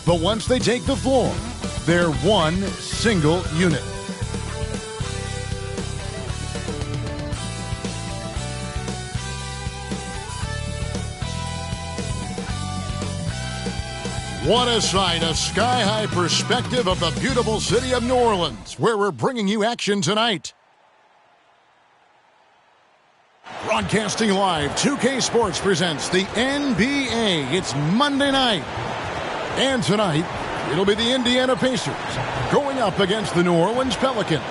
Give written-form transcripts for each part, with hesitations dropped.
But once they take the floor, they're one single unit. What a sight, a sky-high perspective of the beautiful city of New Orleans, where we're bringing you action tonight. Broadcasting live, 2K Sports presents the NBA. It's Monday night. And tonight, it'll be the Indiana Pacers going up against the New Orleans Pelicans.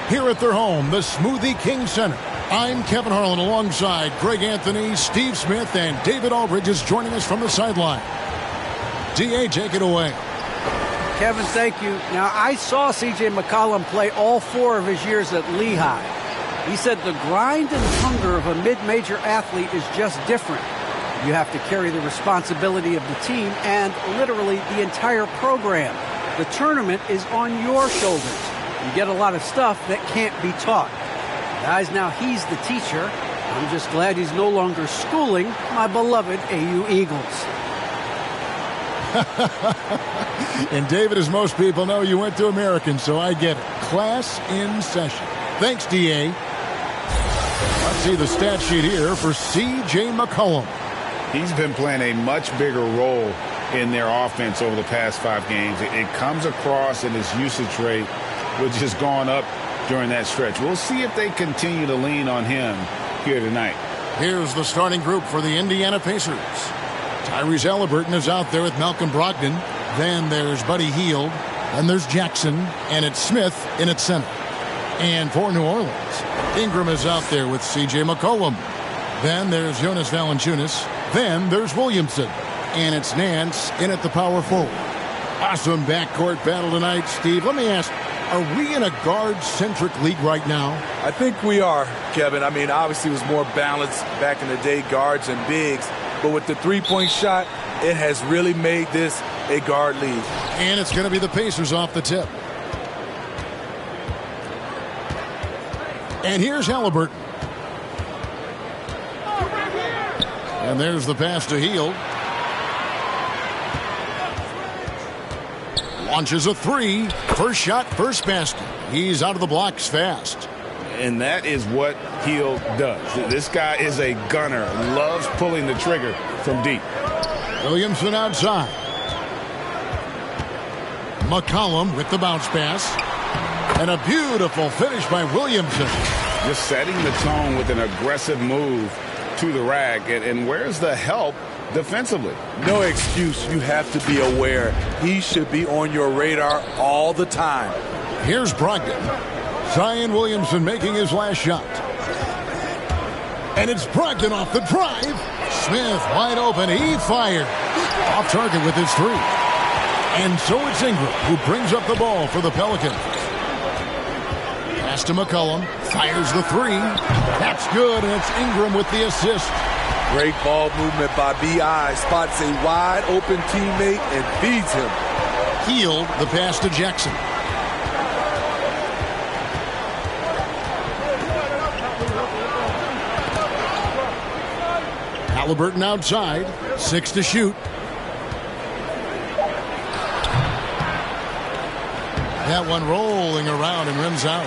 Here at their home, the Smoothie King Center. I'm Kevin Harlan alongside Greg Anthony, Steve Smith, and David Aldridge is joining us from the sideline. D.A., take it away. Kevin, thank you. Now, I saw C.J. McCollum play all 4 of his years at Lehigh. He said the grind and hunger of a mid-major athlete is just different. You have to carry the responsibility of the team and literally the entire program. The tournament is on your shoulders. You get a lot of stuff that can't be taught. Guys, now he's the teacher. I'm just glad he's no longer schooling my beloved AU Eagles. And David, as most people know, you went to American, so I get it. Class in session. Thanks, D.A. Let's see the stat sheet here for C.J. McCollum. He's been playing a much bigger role in their offense over the past 5 games. It comes across in his usage rate, which has gone up during that stretch. We'll see if they continue to lean on him here tonight. Here's the starting group for the Indiana Pacers. Tyrese Halliburton is out there with Malcolm Brogdon. Then there's Buddy Hield. Then there's Jackson. And it's Smith in at center. And for New Orleans, Ingram is out there with C.J. McCollum. Then there's Jonas Valanciunas. Then there's Williamson. And it's Nance in at the power forward. Awesome backcourt battle tonight, Steve. Let me ask, are we in a guard-centric league right now? I think we are, Kevin. I mean, obviously it was more balanced back in the day, guards and bigs. But with the three-point shot, it has really made this a guard league. And it's going to be the Pacers off the tip. And here's Halliburton. And there's the pass to Hield. Launches a 3. First shot, first basket. He's out of the blocks fast. And that is what Hield does. This guy is a gunner, loves pulling the trigger from deep. Williamson outside. McCollum with the bounce pass. And a beautiful finish by Williamson. Just setting the tone with an aggressive move to the rack. And where's the help defensively? No excuse. You have to be aware. He should be on your radar all the time. Here's Brogdon. Zion Williamson making his last shot. And it's Brogdon off the drive. Smith wide open. He fired. Off target with his 3. And so it's Ingram who brings up the ball for the Pelicans. Pass to McCullum. Fires the 3. That's good, and it's Ingram with the assist. Great ball movement by B.I. Spots a wide open teammate and feeds him. Hield the pass to Jackson. Halliburton outside. 6 to shoot. That one rolling around and rims out.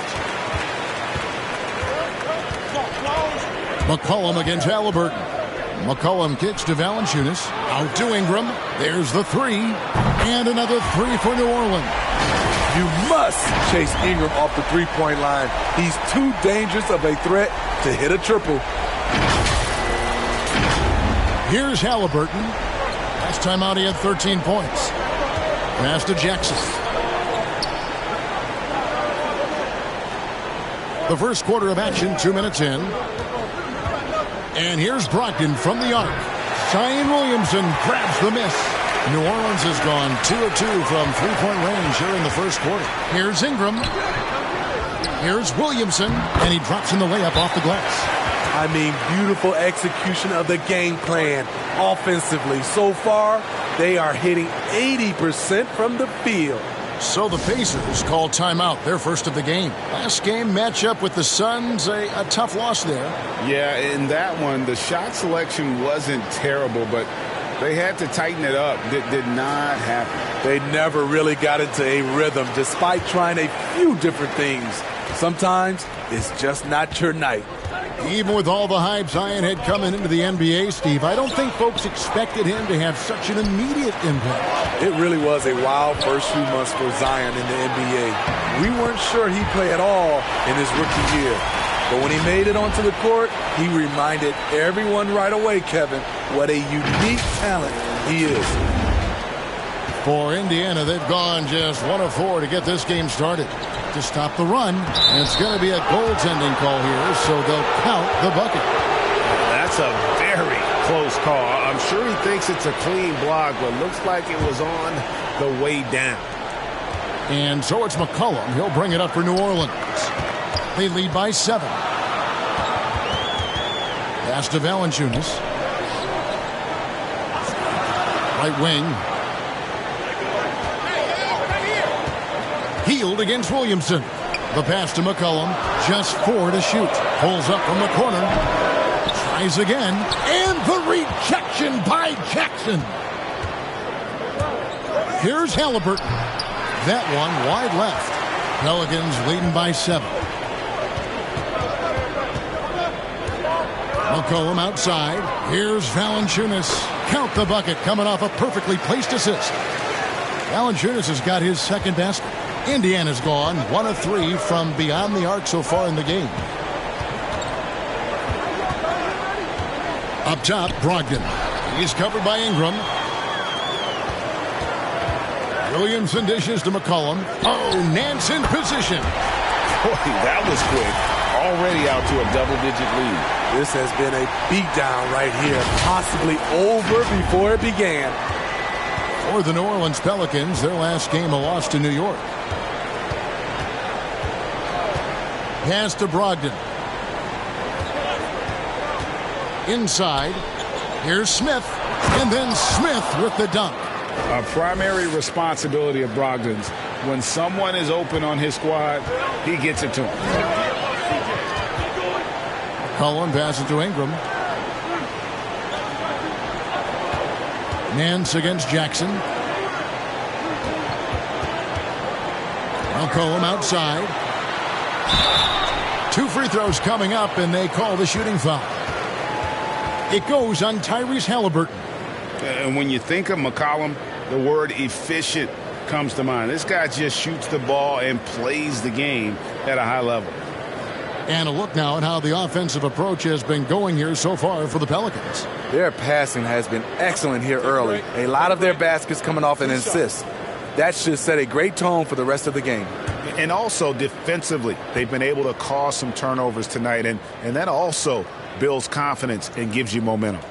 McCullum against Halliburton. McCullum kicks to Valanciunas. Out to Ingram. There's the 3. And another 3 for New Orleans. You must chase Ingram off the three-point line. He's too dangerous of a threat to hit a triple. Here's Halliburton. Last time out he had 13 points. Pass to Jackson. The first quarter of action, 2 minutes in. And here's Brogdon from the arc. Zion Williamson grabs the miss. New Orleans has gone 2 of 2 from three-point range here in the first quarter. Here's Ingram. Here's Williamson. And he drops in the layup off the glass. I mean, beautiful execution of the game plan offensively. So far, they are hitting 80% from the field. So the Pacers call timeout, their first of the game. Last game matchup with the Suns, a tough loss there. Yeah, in that one, the shot selection wasn't terrible, but They had to tighten it up. That did not happen. They never really got into a rhythm despite trying a few different things. Sometimes it's just not your night. Even with all the hype Zion had coming into the NBA, Steve, I don't think folks expected him to have such an immediate impact. It really was a wild first few months for Zion in the NBA. We weren't sure he'd play at all in his rookie year. But when he made it onto the court, he reminded everyone right away, Kevin, what a unique talent he is. For Indiana, they've gone just 1 of 4 to get this game started. To stop the run, and it's going to be a goaltending call here, so they'll count the bucket. That's a very close call. I'm sure he thinks it's a clean block, but looks like it was on the way down. And so it's McCullum. He'll bring it up for New Orleans. They lead by 7. Pass to Valanciunas. Right wing. Healed against Williamson. The pass to McCullum. Just 4 to shoot. Pulls up from the corner. Tries again. And the rejection by Jackson. Here's Halliburton. That one wide left. Pelicans leading by 7. McCullum outside. Here's Valanciunas. Count the bucket coming off a perfectly placed assist. Valanciunas has got his second basket. Indiana's gone 1 of 3 from beyond the arc so far in the game. Up top, Brogdon. He's covered by Ingram. Williamson dishes to McCullum. Oh, Nance in position. Boy, that was quick. Already out to a double-digit lead. This has been a beatdown right here, possibly over before it began. For the New Orleans Pelicans, their last game a loss to New York. Pass to Brogdon. Inside. Here's Smith. And then Smith with the dunk. A primary responsibility of Brogdon's. When someone is open on his squad, he gets it to him. Cullen passes to Ingram. Nance against Jackson. McCullum outside. 2 free throws coming up, and they call the shooting foul. It goes on Tyrese Halliburton. And when you think of McCollum, the word efficient comes to mind. This guy just shoots the ball and plays the game at a high level. And a look now at how the offensive approach has been going here so far for the Pelicans. Their passing has been excellent here early. A lot of their baskets coming off an assist. That should set a great tone for the rest of the game. And also defensively, they've been able to cause some turnovers tonight, and that also builds confidence and gives you momentum.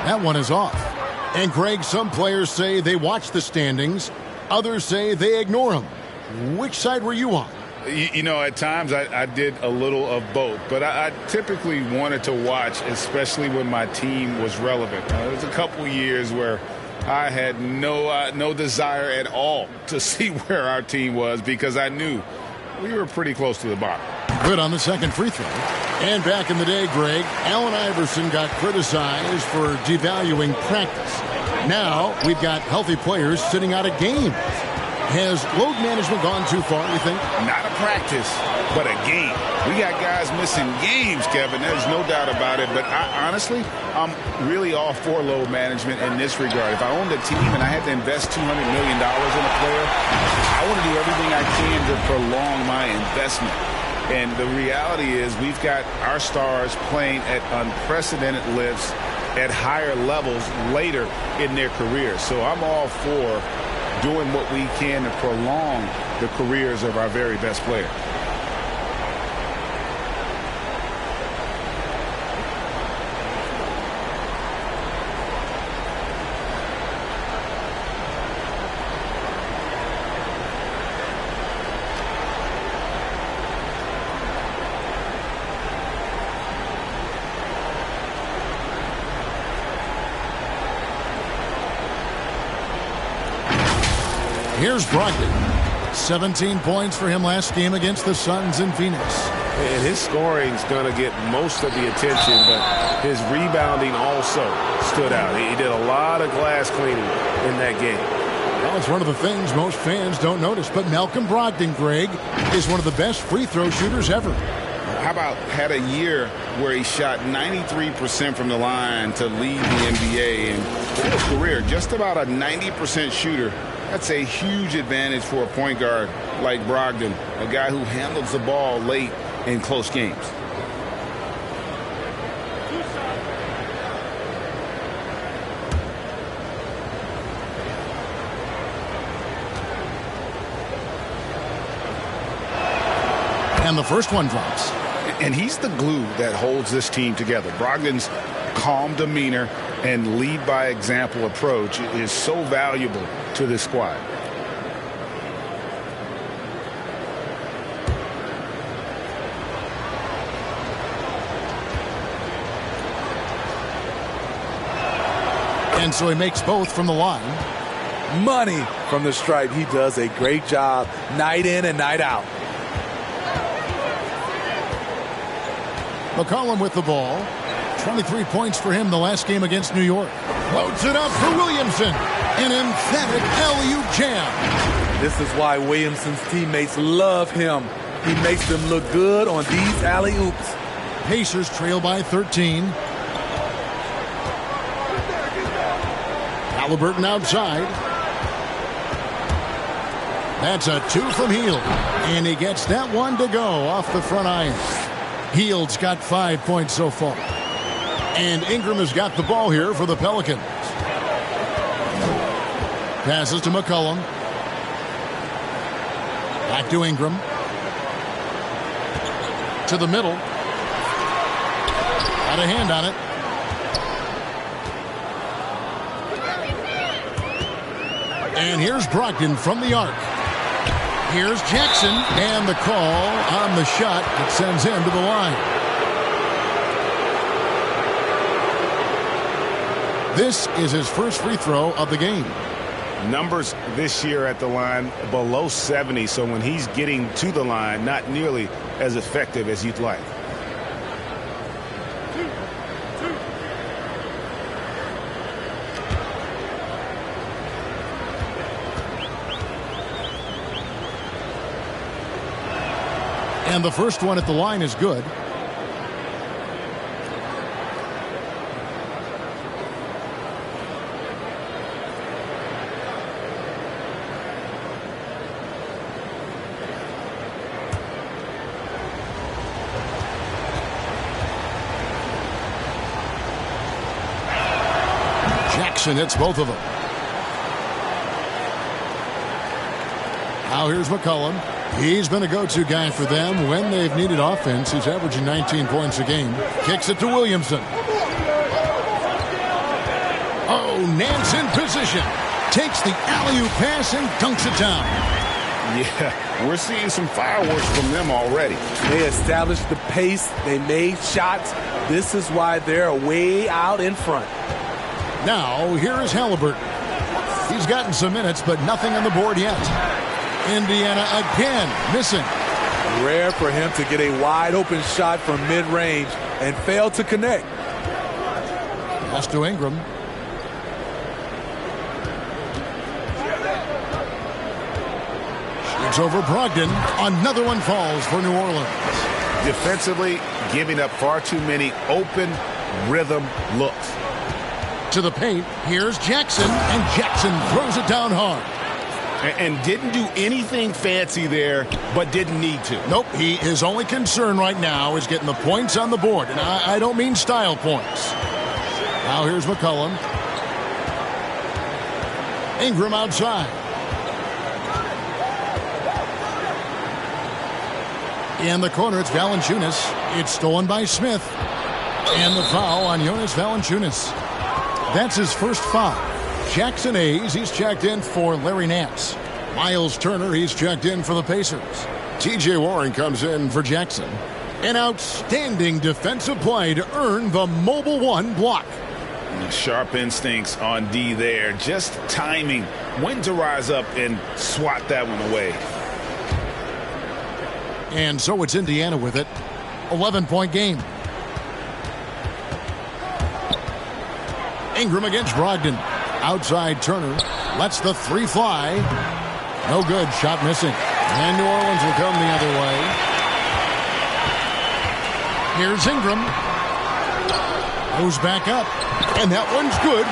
That one is off. And Greg, some players say they watch the standings. Others say they ignore them. Which side were you on? You know, at times I did a little of both, but I typically wanted to watch, especially when my team was relevant. There was a couple years where I had no desire at all to see where our team was because I knew we were pretty close to the bottom. Good on the second free throw. And back in the day, Greg, Allen Iverson got criticized for devaluing practice. Now we've got healthy players sitting out of games. Has load management gone too far, you think? Not a practice, but a game. We got guys missing games, Kevin. There's no doubt about it. But honestly, I'm really all for load management in this regard. If I owned a team and I had to invest $200 million in a player, I want to do everything I can to prolong my investment. And the reality is we've got our stars playing at unprecedented lifts at higher levels later in their careers. So I'm all for doing what we can to prolong the careers of our very best players. Here's Brogdon. 17 points for him last game against the Suns in Phoenix. And his scoring's going to get most of the attention, but his rebounding also stood out. He did a lot of glass cleaning in that game. Well, it's one of the things most fans don't notice, but Malcolm Brogdon, Greg, is one of the best free throw shooters ever. How about had a year where he shot 93% from the line to lead the NBA, and for his career, just about a 90% shooter. That's a huge advantage for a point guard like Brogdon, a guy who handles the ball late in close games. And the first one drops. And he's the glue that holds this team together. Brogdon's calm demeanor and lead by example approach is so valuable to this squad. And so he makes both from the line. Money from the stripe. He does a great job night in and night out. McCullum with the ball. 23 points for him the last game against New York. Loads it up for Williamson. An emphatic alley-oop jam. This is why Williamson's teammates love him. He makes them look good on these alley-oops. Pacers trail by 13. Halliburton outside. That's a 2 from Hield. And he gets that one to go off the front iron. Hield's got 5 points so far. And Ingram has got the ball here for the Pelicans. Passes to McCullum. Back to Ingram. To the middle. Got a hand on it. And here's Brogdon from the arc. Here's Jackson, and the call on the shot that sends him to the line. This is his first free throw of the game. Numbers this year at the line below 70, so when he's getting to the line, not nearly as effective as you'd like. And the first one at the line is good. Jackson hits both of them. Now here's McCullum. He's been a go-to guy for them when they've needed offense. He's averaging 19 points a game. Kicks it to Williamson. Oh, Nance in position. Takes the alley-oop pass and dunks it down. Yeah, we're seeing some fireworks from them already. They established the pace. They made shots. This is why they're way out in front. Now, here is Halliburton. He's gotten some minutes, but nothing on the board yet. Indiana again missing. Rare for him to get a wide open shot from mid-range and fail to connect. Pass to Ingram. Shoots over Brogdon. Another one falls for New Orleans. Defensively, giving up far too many open rhythm looks. To the paint, here's Jackson, and Jackson throws it down hard. And didn't do anything fancy there, but didn't need to. Nope, his only concern right now is getting the points on the board. And I don't mean style points. Now here's McCullum. Ingram outside. In the corner, it's Valanciunas. It's stolen by Smith. And the foul on Jonas Valanciunas. That's his first foul. Jackson Hayes, he's checked in for Larry Nance. Miles Turner, he's checked in for the Pacers. T.J. Warren comes in for Jackson. An outstanding defensive play to earn the mobile one block. Sharp instincts on D there. Just timing when to rise up and swat that one away. And so it's Indiana with it. 11-point game. Ingram against Brogdon. Outside Turner. Lets the three fly. No good. Shot missing. And New Orleans will come the other way. Here's Ingram. Goes back up. And that one's good.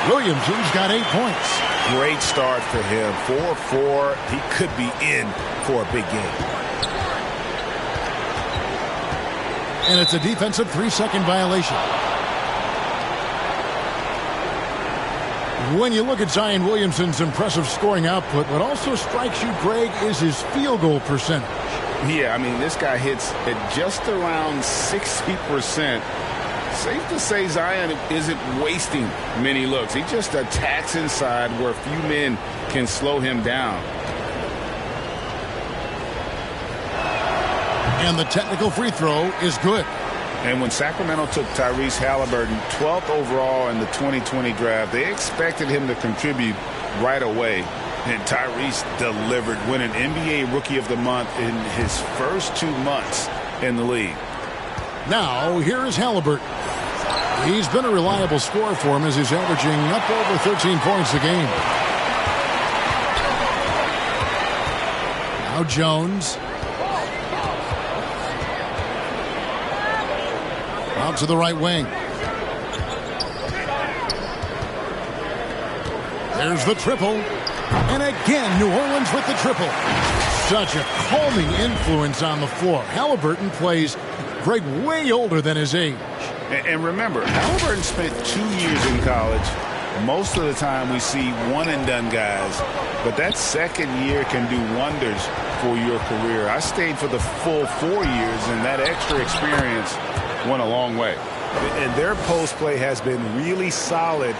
Williamson's got 8 points. Great start for him. 4-4. He could be in for a big game. And it's a defensive 3-second violation. When you look at Zion Williamson's impressive scoring output, what also strikes you, Greg, is his field goal percentage. Yeah, I mean, this guy hits at just around 60%. Safe to say Zion isn't wasting many looks. He just attacks inside where few men can slow him down. And the technical free throw is good. And when Sacramento took Tyrese Halliburton 12th overall in the 2020 draft, they expected him to contribute right away. And Tyrese delivered, winning NBA Rookie of the Month in his first 2 months in the league. Now, here is Halliburton. He's been a reliable scorer for him as he's averaging up over 13 points a game. Now Jones. Out to the right wing. There's the triple. And again, New Orleans with the triple. Such a calming influence on the floor. Halliburton plays, Greg, way older than his age. And remember, Halliburton spent 2 years in college. Most of the time we see one-and-done guys. But that second year can do wonders for your career. I stayed for the full 4 years, and that extra experience went a long way. And their post play has been really solid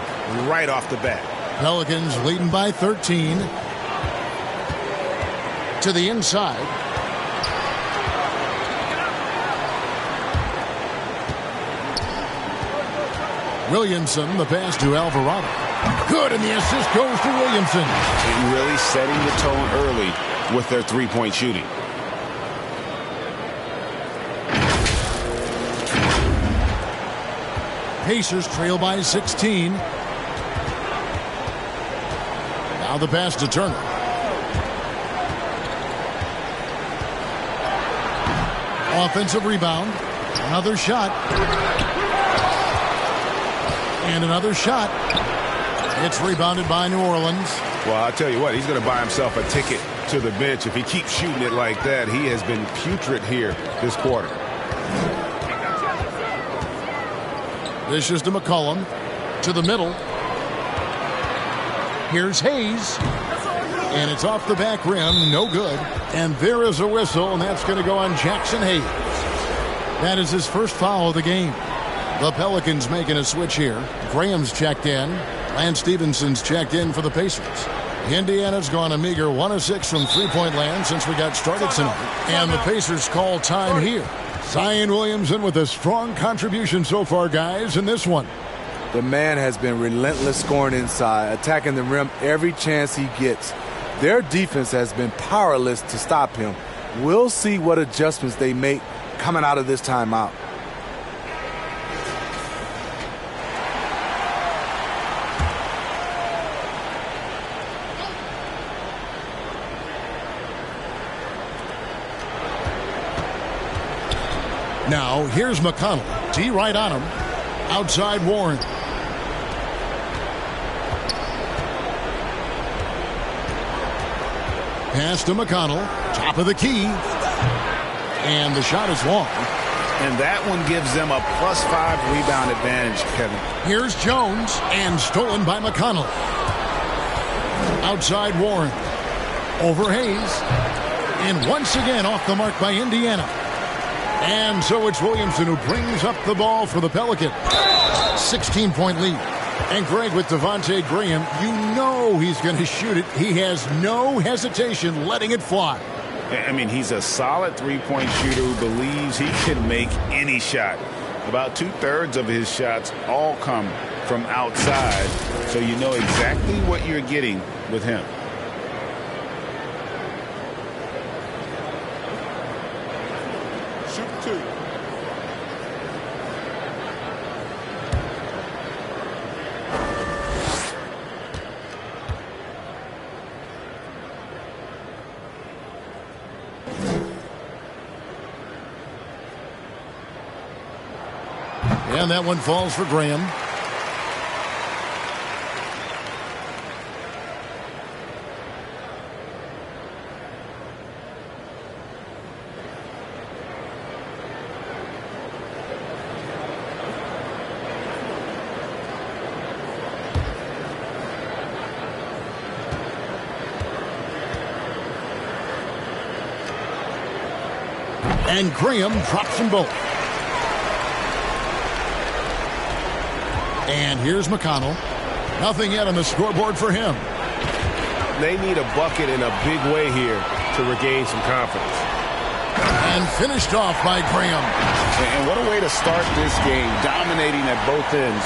right off the bat. Pelicans leading by 13. To the inside. Williamson, the pass to Alvarado. Good, and the assist goes to Williamson. And really setting the tone early with their three-point shooting. Pacers trail by 16. Now the pass to Turner. Offensive rebound. Another shot. And another shot. It's rebounded by New Orleans. Well, I'll tell you what, he's going to buy himself a ticket to the bench. If he keeps shooting it like that, he has been putrid here this quarter. This is to McCullum. To the middle. Here's Hayes. And it's off the back rim. No good. And there is a whistle, and that's going to go on Jackson Hayes. That is his first foul of the game. The Pelicans making a switch here. Graham's checked in. Lance Stevenson's checked in for the Pacers. Indiana's gone a meager 1 of 6 from three-point land since we got started tonight. And the Pacers call time here. Zion Williamson with a strong contribution so far, guys, in this one. The man has been relentless scoring inside, attacking the rim every chance he gets. Their defense has been powerless to stop him. We'll see what adjustments they make coming out of this timeout. Now, here's McConnell. T right on him. Outside Warren. Pass to McConnell. Top of the key. And the shot is long. And that one gives them a +5 rebound advantage, Kevin. Here's Jones. And stolen by McConnell. Outside Warren. Over Hayes. And once again off the mark by Indiana. And so it's Williamson who brings up the ball for the Pelicans. 16-point lead. And Greg, with Devontae Graham, you know he's going to shoot it. He has no hesitation letting it fly. I mean, he's a solid three-point shooter who believes he can make any shot. About 2/3 of his shots all come from outside, so you know exactly what you're getting with him. And that one falls for Graham. And Graham drops them both. And here's McConnell. Nothing yet on the scoreboard for him. They need a bucket in a big way here to regain some confidence. And finished off by Graham. And what a way to start this game, dominating at both ends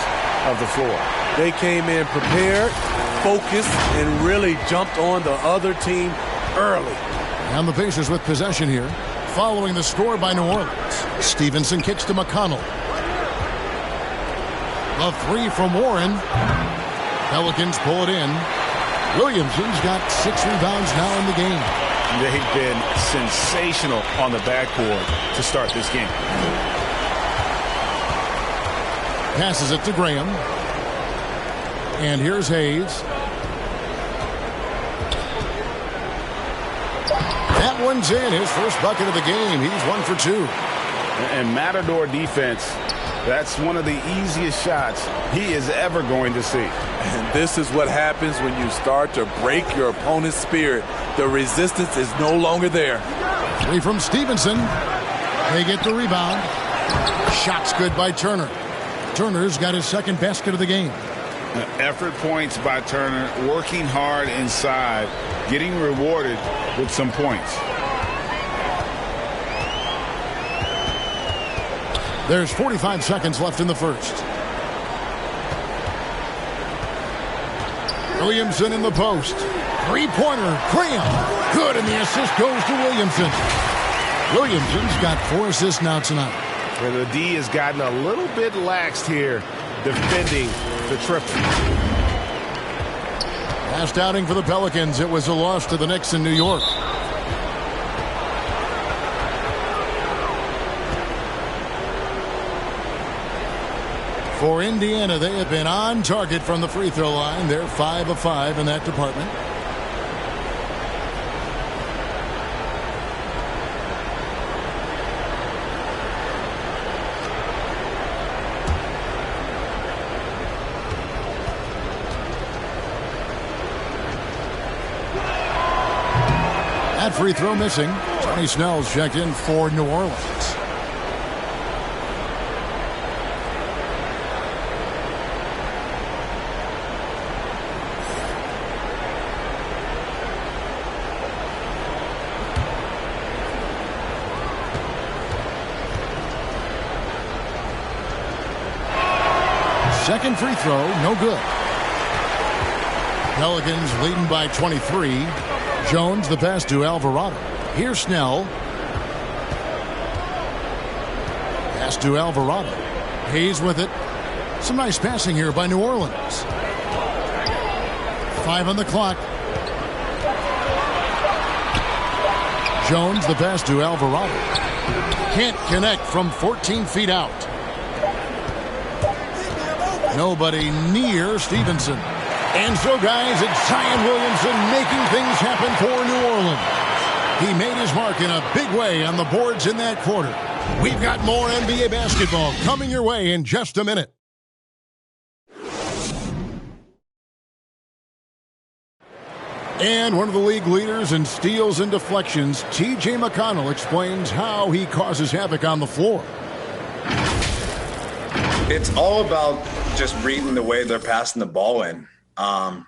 of the floor. They came in prepared, focused, and really jumped on the other team early. And the Pacers with possession here. Following the score by New Orleans. Stevenson kicks to McConnell. The three from Warren. Pelicans pull it in. Williamson's got 6 rebounds now in the game. They've been sensational on the backboard to start this game. Passes it to Graham. And here's Hayes. That one's in. His first bucket of the game. He's 1 for 2. And Matador defense, that's one of the easiest shots he is ever going to see. And this is what happens when you start to break your opponent's spirit. The resistance is no longer there. 3 from Stevenson. They get the rebound. Shot's good by Turner. Turner's got his second basket of the game. Effort points by Turner, working hard inside, getting rewarded with some points. There's 45 seconds left in the first. Williamson in the post. Three-pointer, Graham. Good, and the assist goes to Williamson. Williamson's got 4 assists now tonight. And the D has gotten a little bit laxed here defending the triple. Last outing for the Pelicans, it was a loss to the Knicks in New York. For Indiana, they have been on target from the free throw line. They're 5 of 5 in that department. That free throw missing. Tony Snell's checked in for New Orleans. Second free throw, no good. Pelicans leading by 23. Jones the pass to Alvarado. Here's Snell. Pass to Alvarado. Hayes with it. Some nice passing here by New Orleans. 5 on the clock. Jones the pass to Alvarado. Can't connect from 14 feet out. Nobody near Stevenson. And so, guys, it's Zion Williamson making things happen for New Orleans. He made his mark in a big way on the boards in that quarter. We've got more NBA basketball coming your way in just a minute. And one of the league leaders in steals and deflections, T.J. McConnell, explains how he causes havoc on the floor. It's all about just reading the way they're passing the ball in.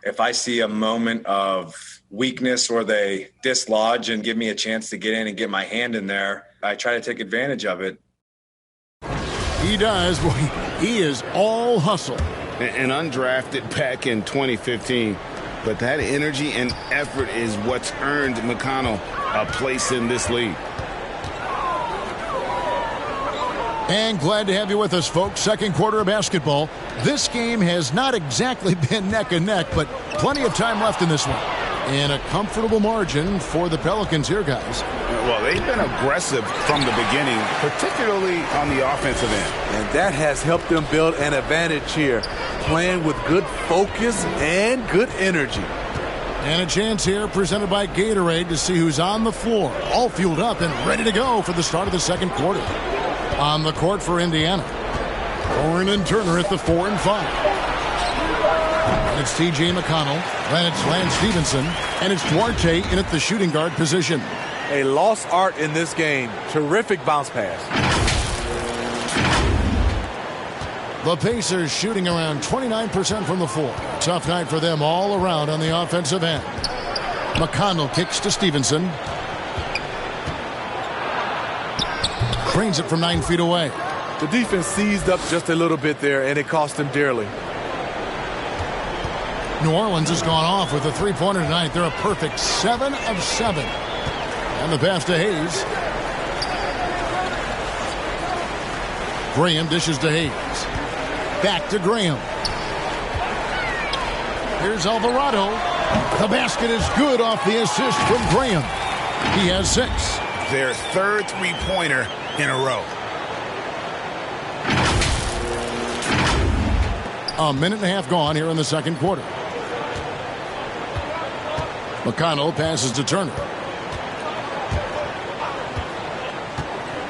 If I see a moment of weakness or they dislodge and give me a chance to get in and get my hand in there, I try to take advantage of it. He does. Boy, he is all hustle. An undrafted back in 2015. But that energy and effort is what's earned McConnell a place in this league. And glad to have you with us, folks. Second quarter of basketball. This game has not exactly been neck and neck, but plenty of time left in this one. In a comfortable margin for the Pelicans here, guys. Well, they've been aggressive from the beginning, particularly on the offensive end. And that has helped them build an advantage here, playing with good focus and good energy. And a chance here presented by Gatorade to see who's on the floor, all fueled up and ready to go for the start of the second quarter. On the court for Indiana, Warren and Turner at the 4 and 5. And it's T.J. McConnell, then it's Lance Stevenson, and it's Duarte in at the shooting guard position. A lost art in this game. Terrific bounce pass. The Pacers shooting around 29% from the floor. Tough night for them all around on the offensive end. McConnell kicks to Stevenson. Cranes it from 9 feet away. The defense seized up just a little bit there, and it cost them dearly. New Orleans has gone off with a three-pointer tonight. They're a perfect 7 of 7. And the pass to Hayes. Graham dishes to Hayes. Back to Graham. Here's Alvarado. The basket is good off the assist from Graham. He has 6. Their third three-pointer in a row. A minute and a half gone here in the second quarter. McConnell passes to Turner.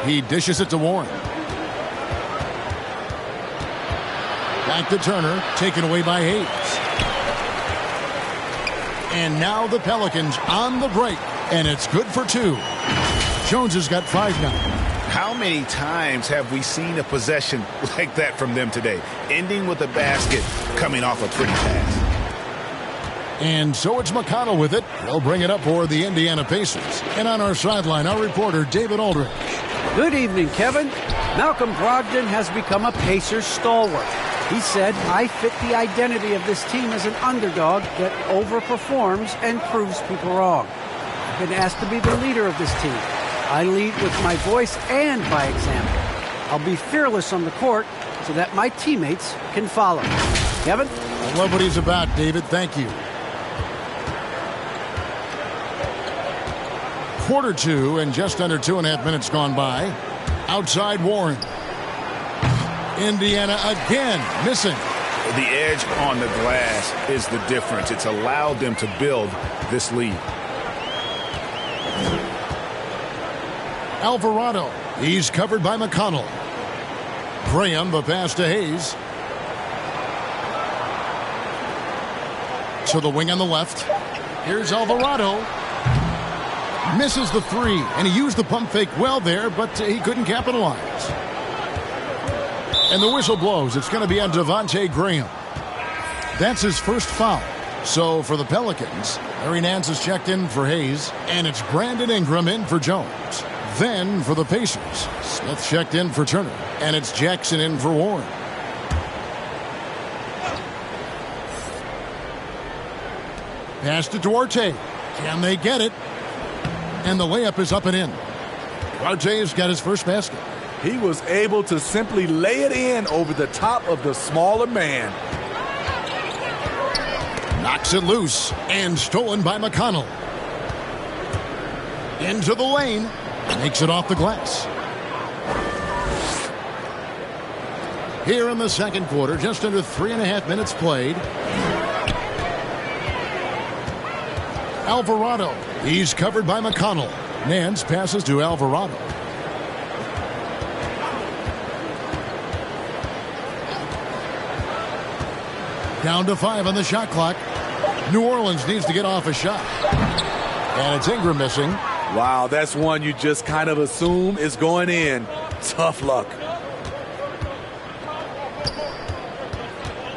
He dishes it to Warren. Back to Turner, taken away by Hayes. And now the Pelicans on the break, and it's good for 2. Jones has got 5 now. How many times have we seen a possession like that from them today, ending with a basket coming off a pretty pass? And so it's McConnell with it. He'll bring it up for the Indiana Pacers. And on our sideline, our reporter, David Aldrich. Good evening, Kevin. Malcolm Brogdon has become a Pacers stalwart. He said, I fit the identity of this team as an underdog that overperforms and proves people wrong. I've been asked to be the leader of this team. I lead with my voice and by example. I'll be fearless on the court so that my teammates can follow. Kevin? I love what he's about, David. Thank you. Quarter 2 and just under 2.5 minutes gone by. Outside Warren. Indiana again missing. The edge on the glass is the difference. It's allowed them to build this lead. Alvarado. He's covered by McConnell. Graham, the pass to Hayes. To the wing on the left. Here's Alvarado. Misses the 3, and he used the pump fake well there, but he couldn't capitalize. And the whistle blows. It's going to be on Devontae Graham. That's his first foul. So for the Pelicans, Larry Nance is checked in for Hayes, and it's Brandon Ingram in for Jones. Then for the Pacers, Smith checked in for Turner, and it's Jackson in for Warren. Pass to Duarte. Can they get it? And the layup is up and in. Duarte's got his first basket. He was able to simply lay it in over the top of the smaller man. Knocks it loose and stolen by McConnell. Into the lane. Makes it off the glass. Here in the second quarter, just under 3.5 minutes played. Alvarado. He's covered by McConnell. Nance passes to Alvarado. Down to 5 on the shot clock. New Orleans needs to get off a shot. And it's Ingram missing. Wow, that's one you just kind of assume is going in. Tough luck.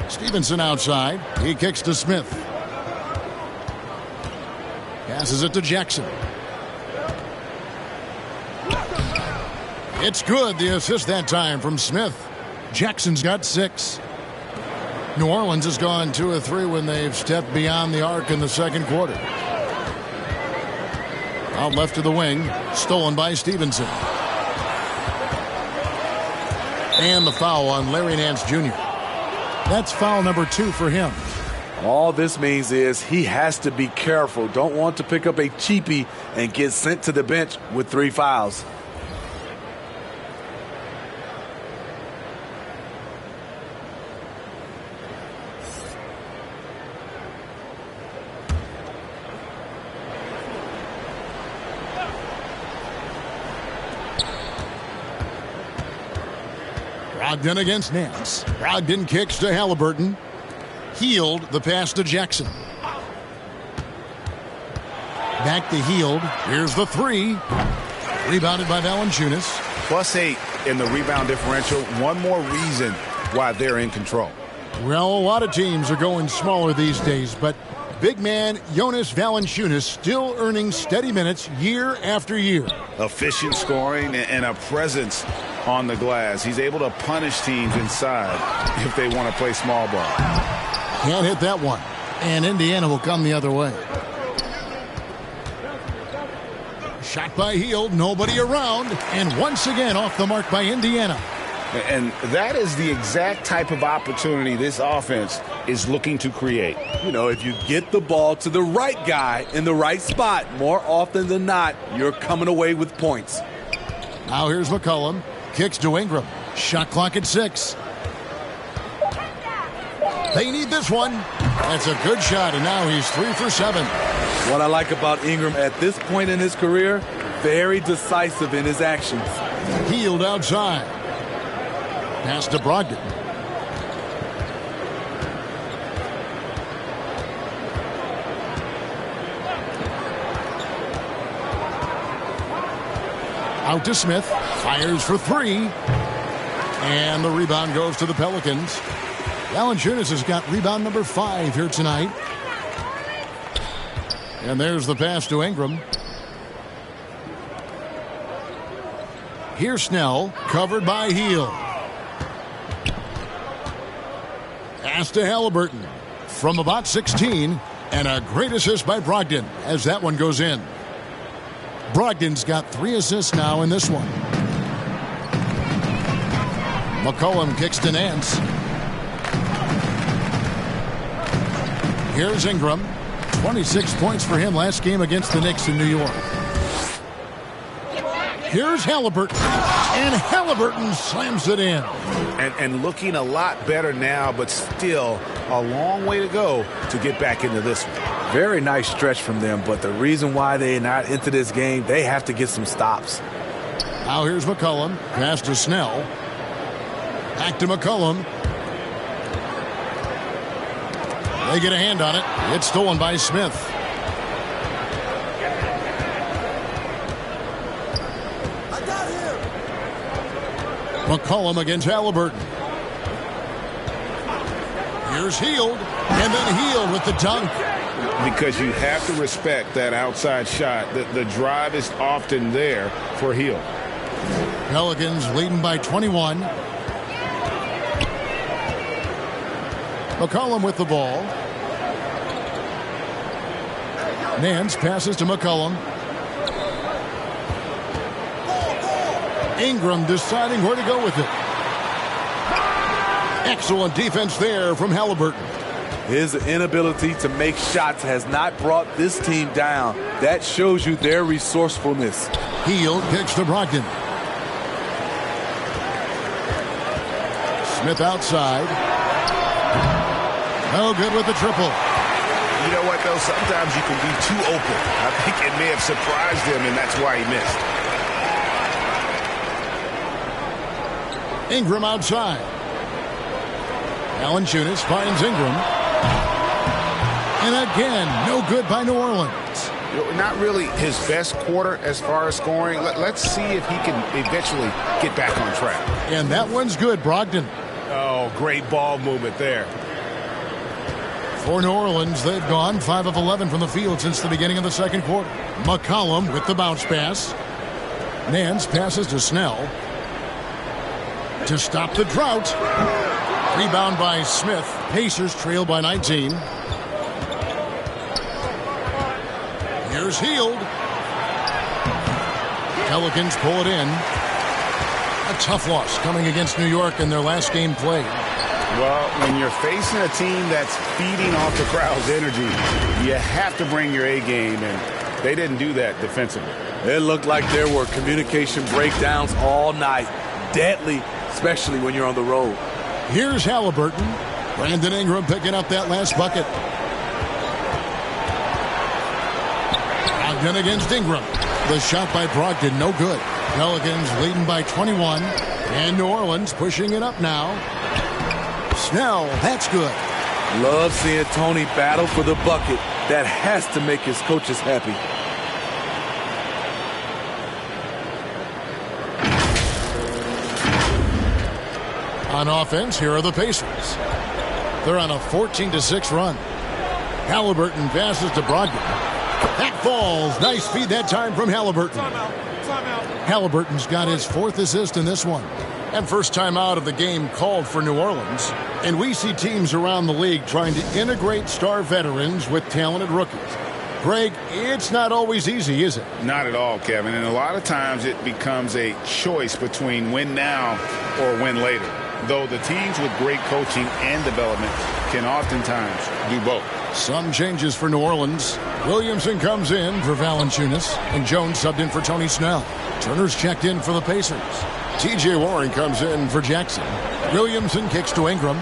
Stevenson outside. He kicks to Smith. Passes it to Jackson. It's good. The assist that time from Smith. Jackson's got 6. New Orleans has gone 2 of 3 when they've stepped beyond the arc in the second quarter. Out left to the wing. Stolen by Stevenson. And the foul on Larry Nance Jr. That's foul number 2 for him. All this means is he has to be careful. Don't want to pick up a cheapie and get sent to the bench with 3 fouls. Brogdon against Nance. Brogdon kicks to Halliburton. Healed the pass to Jackson. Back to Healed. Here's the 3. Rebounded by Valanciunas. +8 in the rebound differential. One more reason why they're in control. Well, a lot of teams are going smaller these days, but big man Jonas Valanciunas still earning steady minutes year after year. Efficient scoring and a presence on the glass. He's able to punish teams inside if they want to play small ball. Can't hit that one. And Indiana will come the other way. Shot by Hield, nobody around. And once again off the mark by Indiana. And that is the exact type of opportunity this offense is looking to create. You know, if you get the ball to the right guy in the right spot, more often than not, you're coming away with points. Now here's McCullum. Kicks to Ingram. Shot clock at 6. They need this one. That's a good shot, and now he's 3 for 7. What I like about Ingram at this point in his career, very decisive in his actions. Hield outside. Pass to Brogdon. Out to Smith. Fires for 3. And the rebound goes to the Pelicans. Valanciunas has got rebound number 5 here tonight. And there's the pass to Ingram. Here's Snell, covered by Hield. Pass to Halliburton from about 16. And a great assist by Brogdon as that one goes in. Brogdon's got 3 assists now in this one. McCullum kicks to Nance. Here's Ingram. 26 points for him last game against the Knicks in New York. Here's Halliburton. And Halliburton slams it in. And looking a lot better now, but still a long way to go to get back into this one. Very nice stretch from them, but the reason why they're not into this game, they have to get some stops. Now here's McCullum. Pass to Snell. Back to McCullum. They get a hand on it. It's stolen by Smith. McCullum against Halliburton. Here's Hield. And then Hield with the dunk. Because you have to respect that outside shot. The drive is often there for Hield. Pelicans leading by 21. McCullum with the ball. Nance passes to McCullum. Ingram deciding where to go with it. Excellent defense there from Halliburton. His inability to make shots has not brought this team down. That shows you their resourcefulness. Hield kicks to Brogdon. Smith outside. No good with the triple. You know what, though? Sometimes you can be too open. I think it may have surprised him, and that's why he missed. Ingram outside. Valanciunas finds Ingram. And again, no good by New Orleans. Not really his best quarter as far as scoring. Let's see if he can eventually get back on track. And that one's good, Brogdon. Oh, great ball movement there. For New Orleans, they've gone 5 of 11 from the field since the beginning of the second quarter. McCollum with the bounce pass. Nance passes to Snell. To stop the drought. Rebound by Smith. Pacers trail by 19. Here's Hield. Pelicans pull it in. A tough loss coming against New York in their last game played. Well, when you're facing a team that's feeding off the crowd's energy, you have to bring your A game, and they didn't do that defensively. It looked like there were communication breakdowns all night. Deadly, especially when you're on the road. Here's Halliburton. Brandon Ingram picking up that last bucket. Brogdon against Ingram. The shot by Brogdon, no good. Pelicans leading by 21. And New Orleans pushing it up now. Snell, that's good. Love seeing Tony battle for the bucket. That has to make his coaches happy. On offense, here are the Pacers. They're on a 14-6 run. Halliburton passes to Brogdon. That falls. Nice feed that time from Halliburton. Halliburton's got his 4th assist in this one. And first time out of the game called for New Orleans. And we see teams around the league trying to integrate star veterans with talented rookies. Greg, it's not always easy, is it? Not at all, Kevin. And a lot of times it becomes a choice between win now or win later. Though the teams with great coaching and development can oftentimes do both. Some changes for New Orleans. Williamson comes in for Valanciunas, and Jones subbed in for Tony Snell. Turner's checked in for the Pacers. T.J. Warren comes in for Jackson. Williamson kicks to Ingram.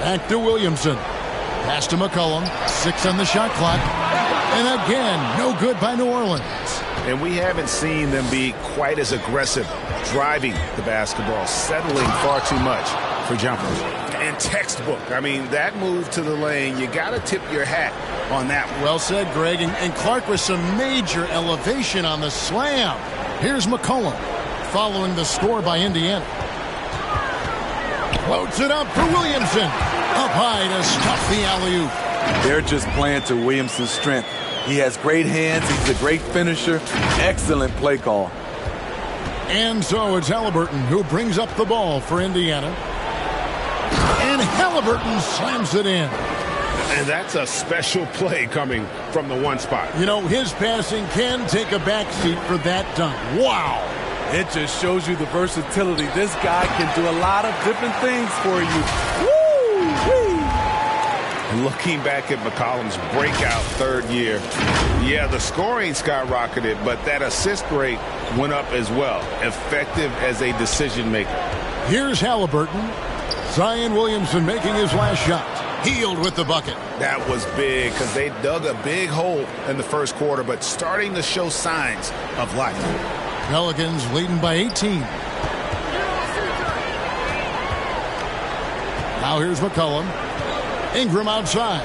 Back to Williamson. Pass to McCullum. 6 on the shot clock. And again, no good by New Orleans. And we haven't seen them be quite as aggressive driving the basketball, settling far too much for jumpers. And textbook. I mean, that move to the lane, you got to tip your hat on that one. Well said, Greg. And Clark with some major elevation on the slam. Here's McCullum following the score by Indiana. Floats it up for Williamson. Up high to stuff the alley-oop. They're just playing to Williamson's strength. He has great hands. He's a great finisher. Excellent play call. And so it's Halliburton who brings up the ball for Indiana. And Halliburton slams it in. And that's a special play coming from the one spot. You know, his passing can take a backseat for that dunk. Wow. It just shows you the versatility. This guy can do a lot of different things for you. Woo-wee. Looking back at McCollum's breakout 3rd year, yeah, the scoring skyrocketed, but that assist rate went up as well. Effective as a decision maker. Here's Halliburton. Zion Williamson making his last shot. Healed with the bucket. That was big because they dug a big hole in the first quarter, but starting to show signs of life. Pelicans leading by 18. Now here's McCullum. Ingram outside.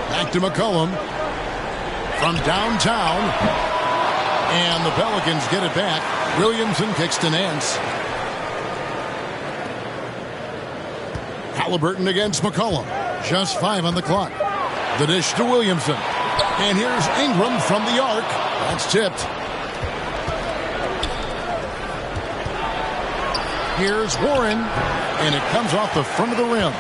Back to McCullum from downtown. And the Pelicans get it back. Williamson kicks to Nance. Halliburton against McCullum. Just 5 on the clock. The dish to Williamson. And here's Ingram from the arc. That's tipped. Here's Warren. And it comes off the front of the rim.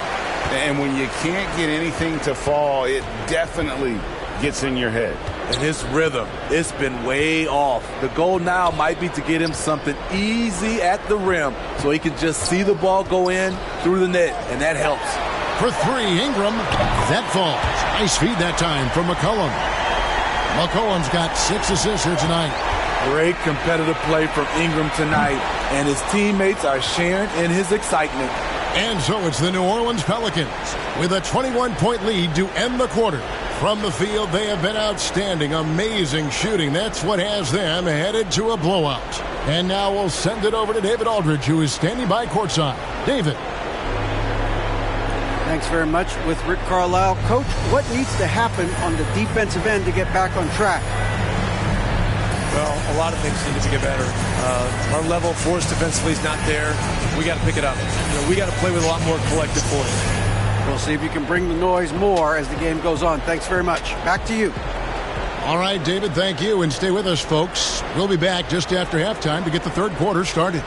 And when you can't get anything to fall, it definitely gets in your head. And his rhythm, it's been way off. The goal now might be to get him something easy at the rim so he can just see the ball go in through the net, and that helps. For 3, Ingram. That falls. Nice feed that time from McCullum. McCullum's got 6 assists here tonight. Great competitive play from Ingram tonight, and his teammates are sharing in his excitement. And so it's the New Orleans Pelicans with a 21-point lead to end the quarter. From the field, they have been outstanding, amazing shooting. That's what has them headed to a blowout. And now we'll send it over to David Aldridge, who is standing by courtside. David. Thanks very much with Rick Carlisle. Coach, what needs to happen on the defensive end to get back on track? Well, a lot of things need to get better. Our level of force defensively is not there. We got to pick it up. We got to play with a lot more collective force. We'll see if you can bring the noise more as the game goes on. Thanks very much. Back to you. All right, David, thank you. And stay with us, folks. We'll be back just after halftime to get the third quarter started.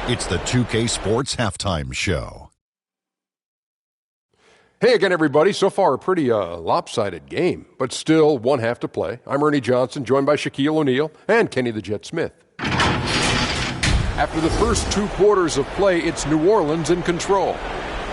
It's the 2K Sports Halftime Show. Hey again, everybody. So far, a pretty lopsided game, but still one half to play. I'm Ernie Johnson, joined by Shaquille O'Neal and Kenny the Jet Smith. After the first 2 quarters of play, it's New Orleans in control.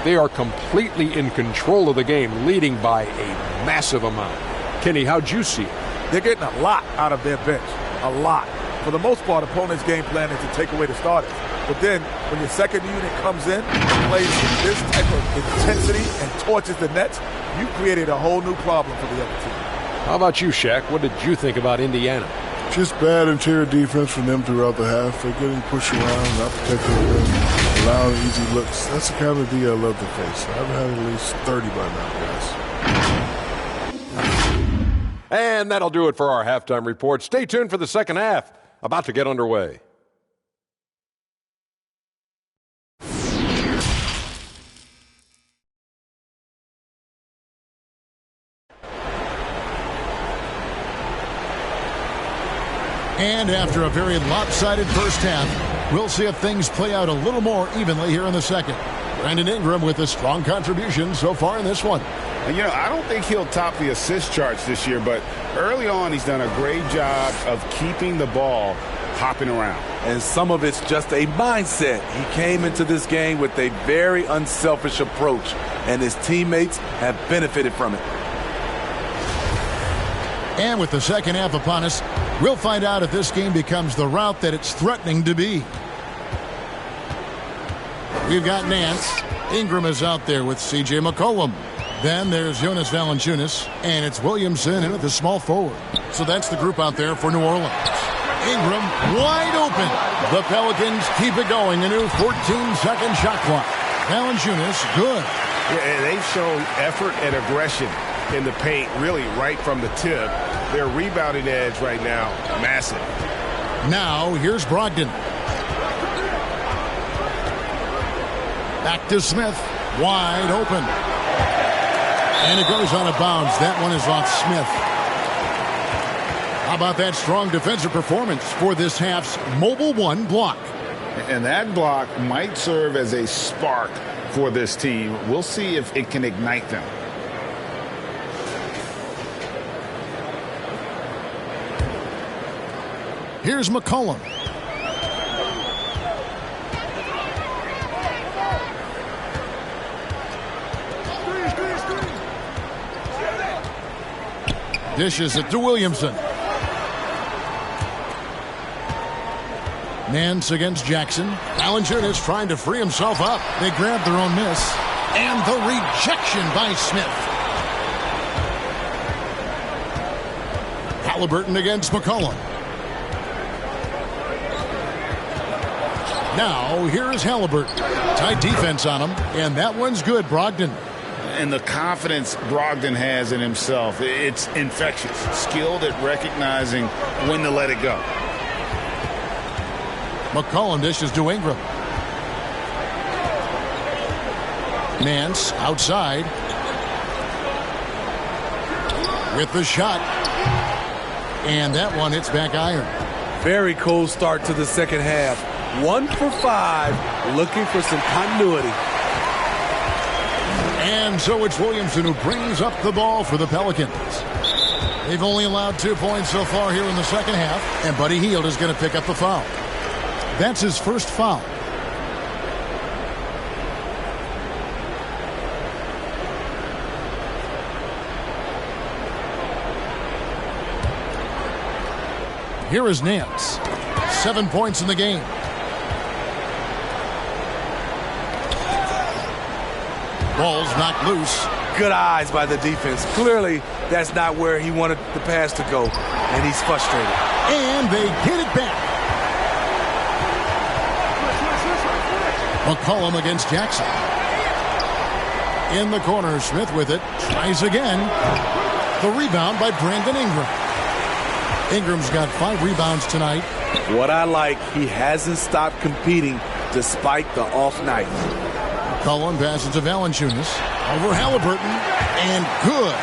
They are completely in control of the game, leading by a massive amount. Kenny, how'd you see it? They're getting a lot out of their bench. A lot. For the most part, opponents' game plan is to take away the starters. But then, when your second unit comes in and plays with this type of intensity and torches the Nets, you created a whole new problem for the other team. How about you, Shaq? What did you think about Indiana? Just bad interior defense from them throughout the half. They're getting pushed around, not protecting them, allowing easy looks. That's the kind of D I love to face. I've had at least 30 by now, guys. And that'll do it for our halftime report. Stay tuned for the second half, about to get underway. And after a very lopsided first half, we'll see if things play out a little more evenly here in the second. Brandon Ingram with a strong contribution so far in this one. And, I don't think he'll top the assist charts this year, but early on he's done a great job of keeping the ball hopping around. And some of it's just a mindset. He came into this game with a very unselfish approach, and his teammates have benefited from it. And with the second half upon us, we'll find out if this game becomes the route that it's threatening to be. We've got Nance. Ingram is out there with C.J. McCullum. Then there's Jonas Valanciunas, and it's Williamson in at the small forward. So that's the group out there for New Orleans. Ingram wide open. The Pelicans keep it going. A new 14-second shot clock. Valanciunas good. Yeah, they've shown effort and aggression in the paint, really right from the tip. Their rebounding edge right now, massive. Now, here's Brogdon. Back to Smith. Wide open. And it goes out of bounds. That one is off Smith. How about that strong defensive performance for this half's Mobile One block? And that block might serve as a spark for this team. We'll see if it can ignite them. Here's McCullum. Dishes it to Williamson. Nance against Jackson. Valanciunas trying to free himself up. They grab their own miss. And the rejection by Smith. Halliburton against McCullum. Now, here is Halliburton. Tight defense on him, and that one's good, Brogdon. And the confidence Brogdon has in himself, it's infectious. Skilled at recognizing when to let it go. McCullum dishes to Ingram. Nance outside. With the shot. And that one hits back iron. Very cold start to the second half. 1 for 5, looking for some continuity. And so it's Williamson who brings up the ball for the Pelicans. They've only allowed 2 points so far here in the second half, and Buddy Hield is going to pick up the foul. That's his first foul. Here is Nance. 7 points in the game. Ball's knocked loose. Good eyes by the defense. Clearly, that's not where he wanted the pass to go, and he's frustrated. And they get it back. McCullum against Jackson. In the corner, Smith with it. Tries again. The rebound by Brandon Ingram. Ingram's got 5 rebounds tonight. What I like, he hasn't stopped competing despite the off night. McCullum passes to Valanciunas. Over Halliburton. And good,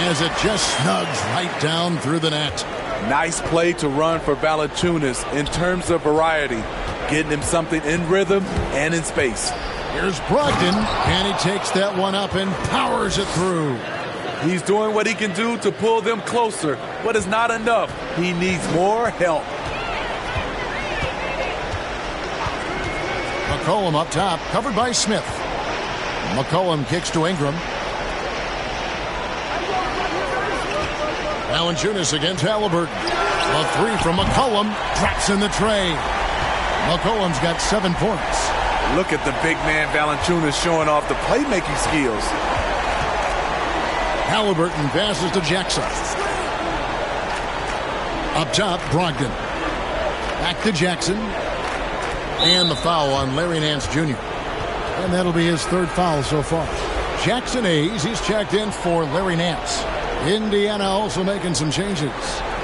as it just snugs right down through the net. Nice play to run for Valanciunas in terms of variety. Getting him something in rhythm and in space. Here's Brogdon, and he takes that one up and powers it through. He's doing what he can do to pull them closer, but it's not enough. He needs more help. McCullum up top, covered by Smith. McCullum kicks to Ingram. Valanciunas against Halliburton. A three from McCullum, drops in the tray. McCullum's got 7 points. Look at the big man Valanciunas showing off the playmaking skills. Halliburton passes to Jackson. Up top, Brogdon. Back to Jackson. And the foul on Larry Nance Jr. And that'll be his 3rd foul so far. Jackson Hayes, he's checked in for Larry Nance. Indiana also making some changes.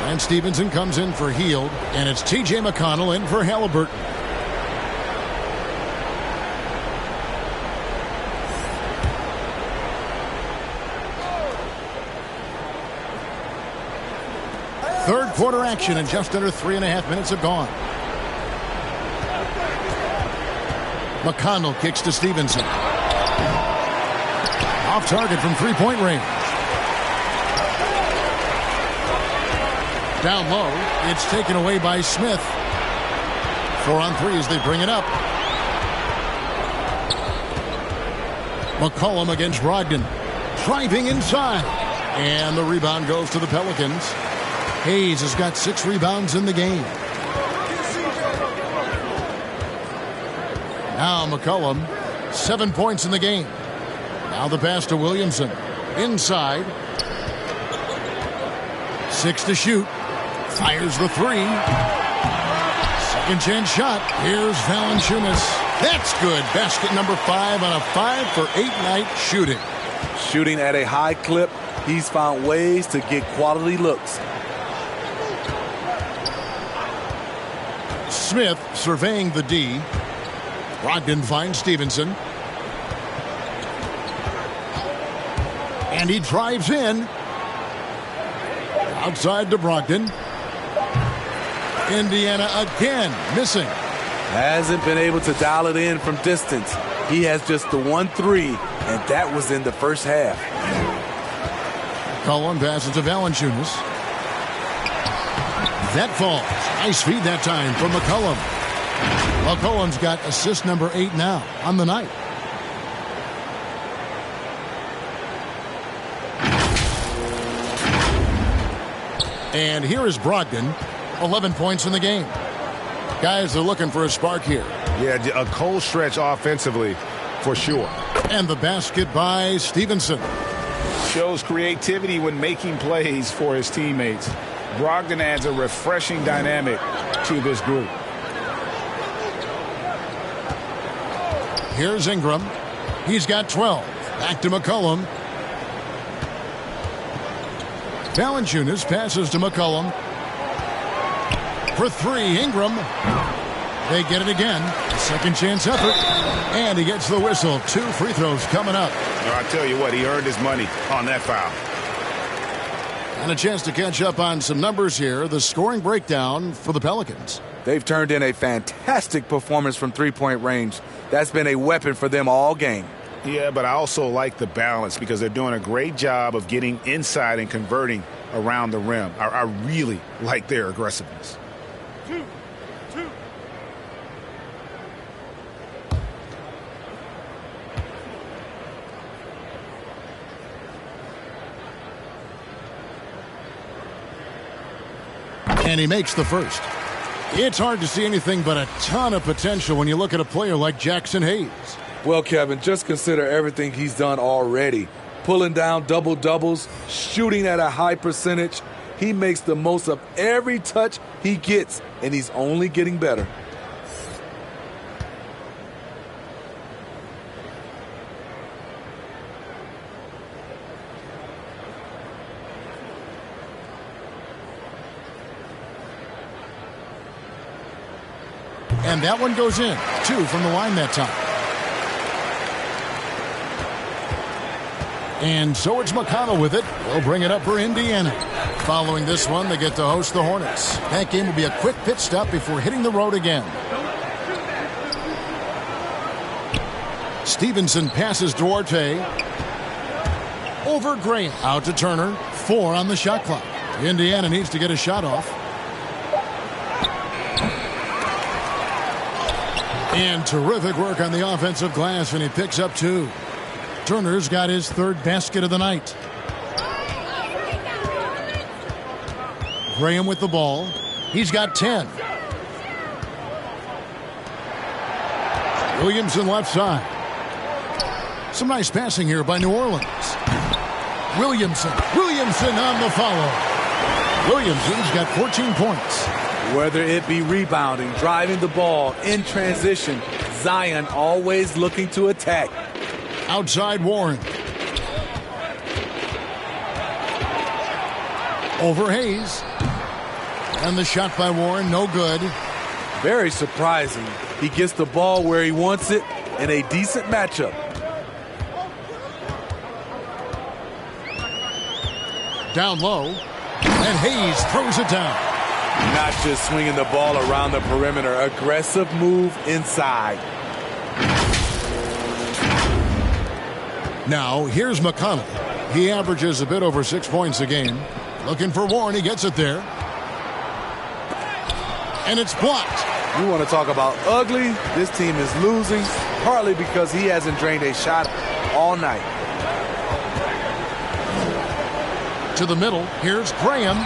And Stevenson comes in for Hield. And it's T.J. McConnell in for Halliburton. Third quarter action, and just under 3.5 minutes have gone. McConnell kicks to Stevenson. Off target from three-point range. Down low, it's taken away by Smith. 4 on 3 as they bring it up. McCullum against Brogdon. Driving inside. And the rebound goes to the Pelicans. Hayes has got 6 rebounds in the game. Now McCullum, 7 points in the game. Now the pass to Williamson. Inside. 6 to shoot. Fires the 3. Second chance shot. Here's Valanciunas. That's good. Basket number 5 on a 5-for-8 night shooting. Shooting at a high clip, he's found ways to get quality looks. Smith surveying the D. Brogdon finds Stevenson. And he drives in. Outside to Brogdon. Indiana again missing. Hasn't been able to dial it in from distance. He has just the 1-3, and that was in the first half. McCullum passes to Valanciunas. That falls. Nice feed that time from McCullum. McCullum's got assist number 8 now on the night. And here is Brogdon, 11 points in the game. Guys, they're looking for a spark here. Yeah, a cold stretch offensively for sure. And the basket by Stevenson. Shows creativity when making plays for his teammates. Brogdon adds a refreshing dynamic to this group. Here's Ingram. He's got 12. Back to McCullum. Valanciunas passes to McCullum. For 3, Ingram. They get it again. Second chance effort. And he gets the whistle. 2 free throws coming up. I tell you what, he earned his money on that foul. And a chance to catch up on some numbers here. The scoring breakdown for the Pelicans. They've turned in a fantastic performance from three-point range. That's been a weapon for them all game. Yeah, but I also like the balance because they're doing a great job of getting inside and converting around the rim. I really like their aggressiveness. 2. And he makes the first. It's hard to see anything but a ton of potential when you look at a player like Jackson Hayes. Well, Kevin, just consider everything he's done already. Pulling down double-doubles, shooting at a high percentage. He makes the most of every touch he gets, and he's only getting better. And that one goes in. 2 from the line that time. And so it's McConnell with it. They'll bring it up for Indiana. Following this one, they get to host the Hornets. That game will be a quick pit stop before hitting the road again. Stevenson passes Duarte. Over Graham. Out to Turner. 4 on the shot clock. Indiana needs to get a shot off. And terrific work on the offensive glass, and he picks up 2. Turner's got his 3rd basket of the night. Graham with the ball. He's got 10. Williamson left side. Some nice passing here by New Orleans. Williamson on the follow. Williamson's got 14 points. Whether it be rebounding, driving the ball, in transition, Zion always looking to attack. Outside Warren. Over Hayes. And the shot by Warren, no good. Very surprising. He gets the ball where he wants it in a decent matchup. Down low. And Hayes throws it down. Not just swinging the ball around the perimeter. Aggressive move inside. Now, here's McConnell. He averages a bit over 6 points a game. Looking for Warren. He gets it there. And it's blocked. You want to talk about ugly? This team is losing, partly because he hasn't drained a shot all night. To the middle. Here's Graham.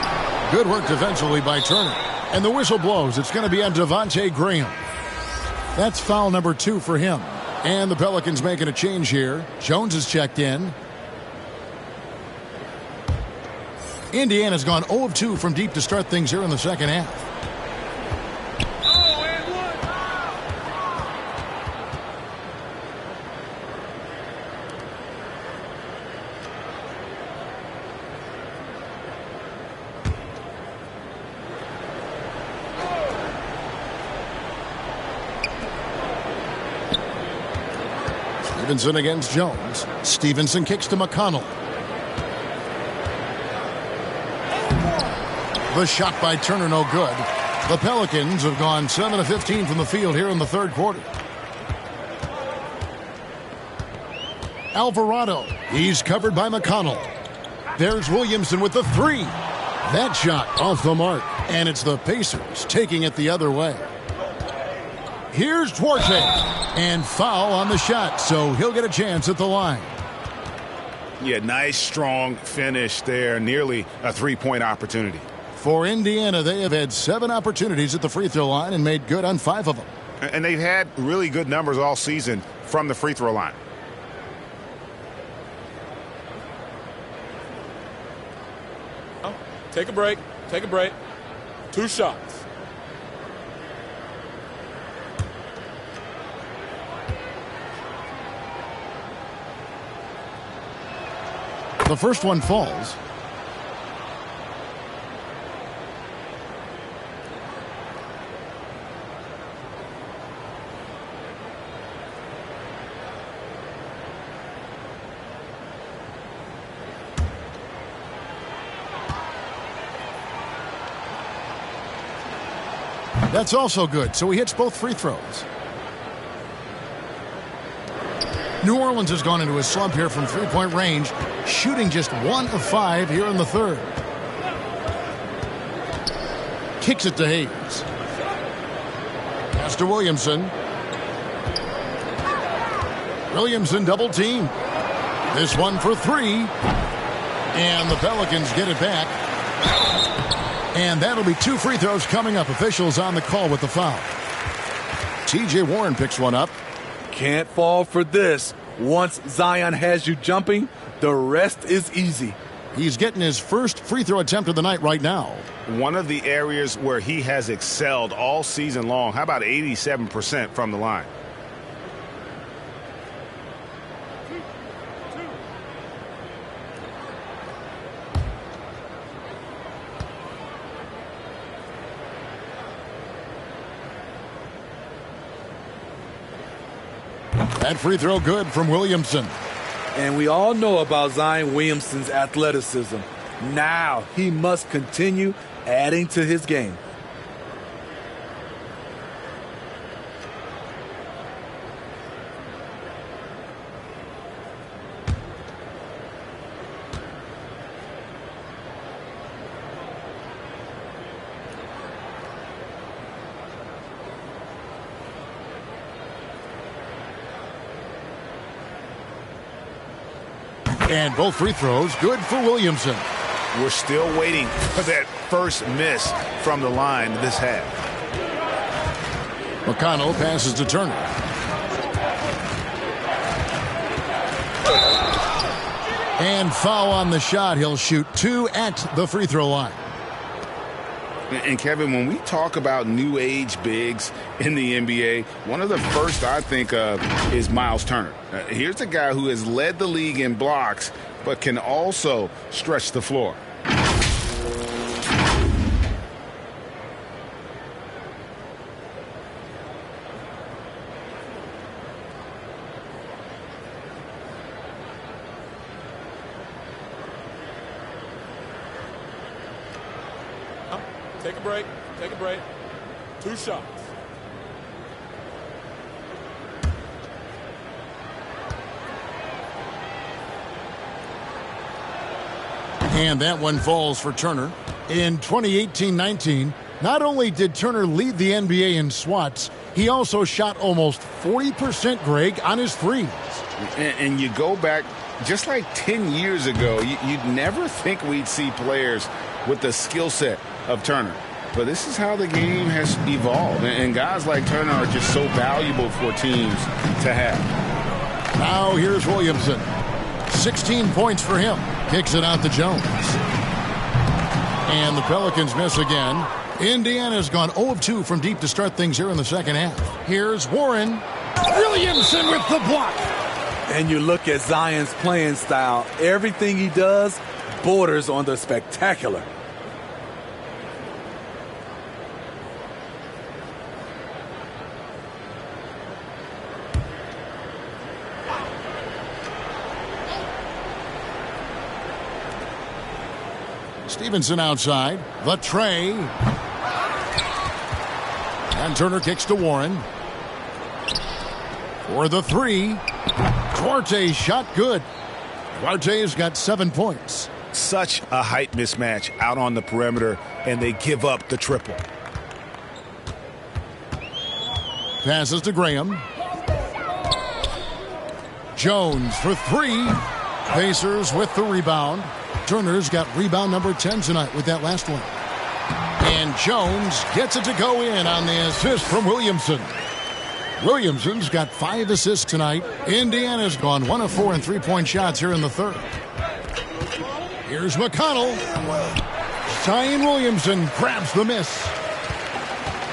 Good work defensively by Turner. And the whistle blows. It's going to be on Devontae Graham. That's foul number 2 for him. And the Pelicans making a change here. Jones is checked in. Indiana's gone 0 of 2 from deep to start things here in the second half. Stevenson against Jones. Stevenson kicks to McConnell. The shot by Turner, no good. The Pelicans have gone 7 of 15 from the field here in the 3rd quarter. Alvarado. He's covered by McConnell. There's Williamson with the 3. That shot off the mark. And it's the Pacers taking it the other way. Here's Duarte. And foul on the shot, so he'll get a chance at the line. Yeah, nice, strong finish there. Nearly a 3-point opportunity. For Indiana, they have had 7 opportunities at the free throw line and made good on 5 of them. And they've had really good numbers all season from the free throw line. Take a break. 2 shots. The first one falls. That's also good, so he hits both free throws. New Orleans has gone into a slump here from 3-point range, shooting just 1 of 5 here in the 3rd. Kicks it to Hayes. Pass to Williamson. Williamson double team. This one for 3. And the Pelicans get it back. And that'll be 2 free throws coming up. Officials on the call with the foul. T.J. Warren picks one up. Can't fall for this. Once Zion has you jumping, the rest is easy. He's getting his first free throw attempt of the night right now. One of the areas where he has excelled all season long. How about 87% from the line? That free throw good from Williamson. And we all know about Zion Williamson's athleticism. Now he must continue adding to his game. And both free throws good for Williamson. We're still waiting for that first miss from the line this half. McConnell passes to Turner. And foul on the shot. He'll shoot 2 at the free throw line. And, Kevin, when we talk about new age bigs in the NBA, one of the first I think of is Miles Turner. Here's a guy who has led the league in blocks, but can also stretch the floor. Take a break. Take a break. 2 shots. And that one falls for Turner. In 2018-19, not only did Turner lead the NBA in swats, he also shot almost 40%, Greg, on his threes. And you go back just like 10 years ago, you'd never think we'd see players with the skill set of Turner. But this is how the game has evolved. And guys like Turner are just so valuable for teams to have. Now here's Williamson. 16 points for him. Kicks it out to Jones. And the Pelicans miss again. Indiana's gone 0 of 2 from deep to start things here in the second half. Here's Warren. Williamson with the block. And you look at Zion's playing style. Everything he does borders on the spectacular. Stevenson outside. The tray. And Turner kicks to Warren. For the 3. Duarte's shot good. Duarte's got 7 points. Such a height mismatch out on the perimeter, and they give up the triple. Passes to Graham. Jones for 3. Pacers with the rebound. Turner's got rebound number 10 tonight with that last one. And Jones gets it to go in on the assist from Williamson. Williamson's got 5 assists tonight. Indiana's gone 1 of 4 in 3-point shots here in the third. Here's McConnell. Zion Williamson grabs the miss.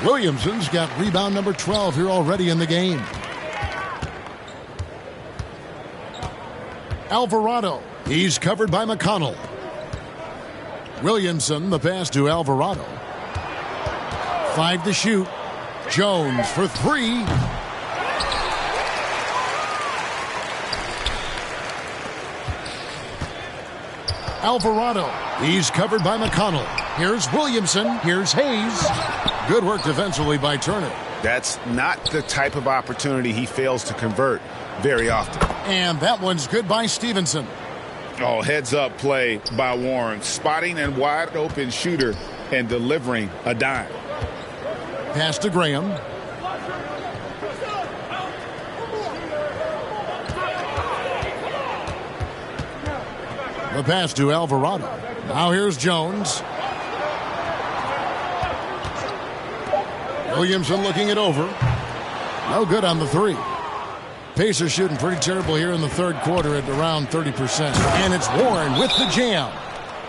Williamson's got rebound number 12 here already in the game. Alvarado. He's covered by McConnell. Williamson, the pass to Alvarado. 5 to shoot. Jones for 3. Alvarado. He's covered by McConnell. Here's Williamson. Here's Hayes. Good work defensively by Turner. That's not the type of opportunity he fails to convert very often. And that one's good by Stevenson. Oh, heads-up play by Warren. Spotting a wide-open shooter and delivering a dime. Pass to Graham. The pass to Alvarado. Now here's Jones. Williamson looking it over. No good on the 3. Pacers shooting pretty terrible here in the third quarter at around 30%. And it's Warren with the jam.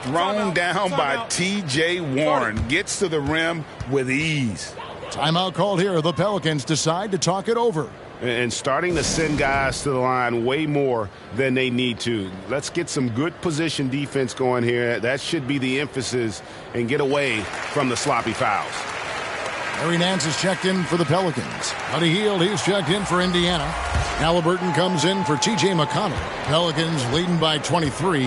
Thrown down by T.J. Warren. Gets to the rim with ease. Timeout called here. The Pelicans decide to talk it over. And starting to send guys to the line way more than they need to. Let's get some good position defense going here. That should be the emphasis, and get away from the sloppy fouls. Larry Nance is checked in for the Pelicans. Buddy Hield, he's checked in for Indiana. Halliburton comes in for T.J. McConnell. Pelicans leading by 23.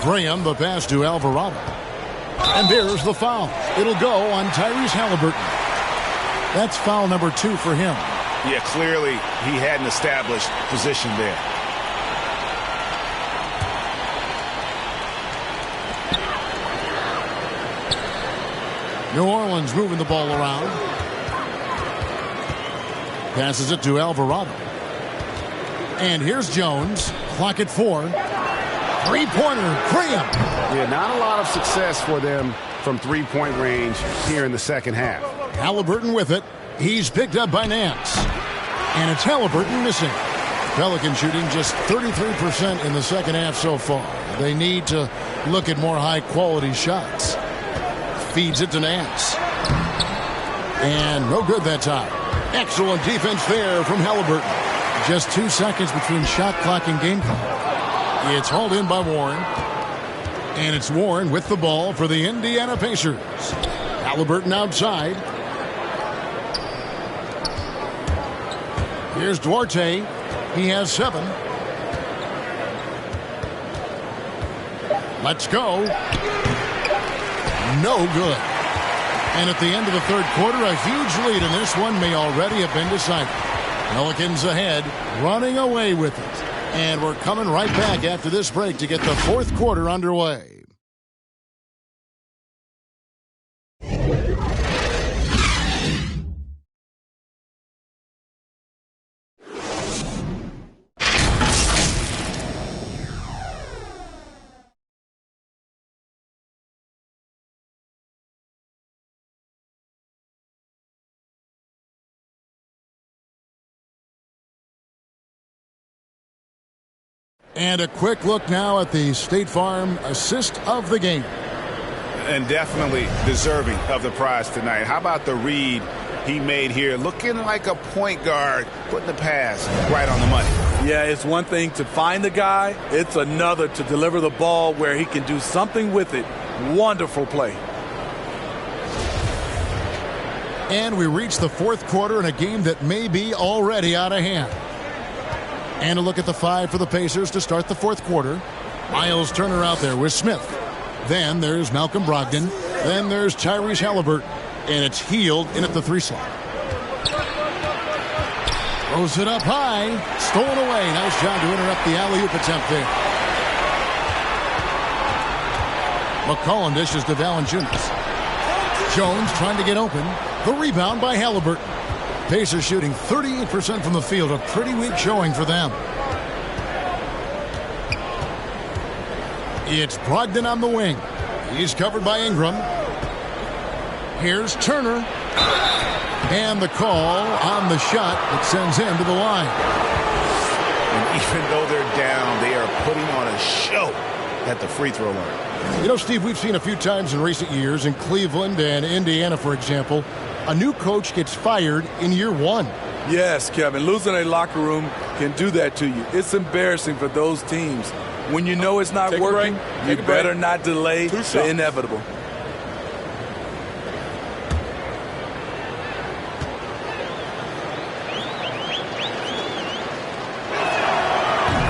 Graham, the pass to Alvarado. And there's the foul. It'll go on Tyrese Halliburton. That's foul number 2 for him. Yeah, clearly he hadn't established position there. New Orleans moving the ball around. Passes it to Alvarado. And here's Jones. Clock at 4. Three-pointer. Graham. Yeah, not a lot of success for them from three-point range here in the second half. Halliburton with it. He's picked up by Nance. And it's Halliburton missing. Pelicans shooting just 33% in the second half so far. They need to look at more high-quality shots. Feeds it to Nance. And no good that time. Excellent defense there from Halliburton. Just 2 seconds between shot clock and game clock. It's hauled in by Warren. And it's Warren with the ball for the Indiana Pacers. Halliburton outside. Here's Duarte. He has 7. Let's go. No good. And at the end of the third quarter, a huge lead in this one may already have been decided. Pelicans ahead, running away with it. And we're coming right back after this break to get the fourth quarter underway. And a quick look now at the State Farm assist of the game. And definitely deserving of the prize tonight. How about the read he made here? Looking like a point guard, putting the pass right on the money. Yeah, it's one thing to find the guy. It's another to deliver the ball where he can do something with it. Wonderful play. And we reach the fourth quarter in a game that may be already out of hand. And a look at the 5 for the Pacers to start the fourth quarter. Miles Turner out there with Smith. Then there's Malcolm Brogdon. Then there's Tyrese Halliburton. And it's Hield in at the 3 slot. Throws it up high. Stolen away. Nice job to interrupt the alley-oop attempt there. Mccullum dishes to Valanciunas. Jones trying to get open. The rebound by Halliburton. Pacers shooting 38% from the field, a pretty weak showing for them. It's Brogdon on the wing. He's covered by Ingram. Here's Turner. And the call on the shot that sends him to the line. And even though they're down, they are putting on a show at the free throw line. You know, Steve, we've seen a few times in recent years in Cleveland and Indiana, for example, a new coach gets fired in year 1. Yes, Kevin. Losing a locker room can do that to you. It's embarrassing for those teams. When you know it's not working, you better not delay the inevitable.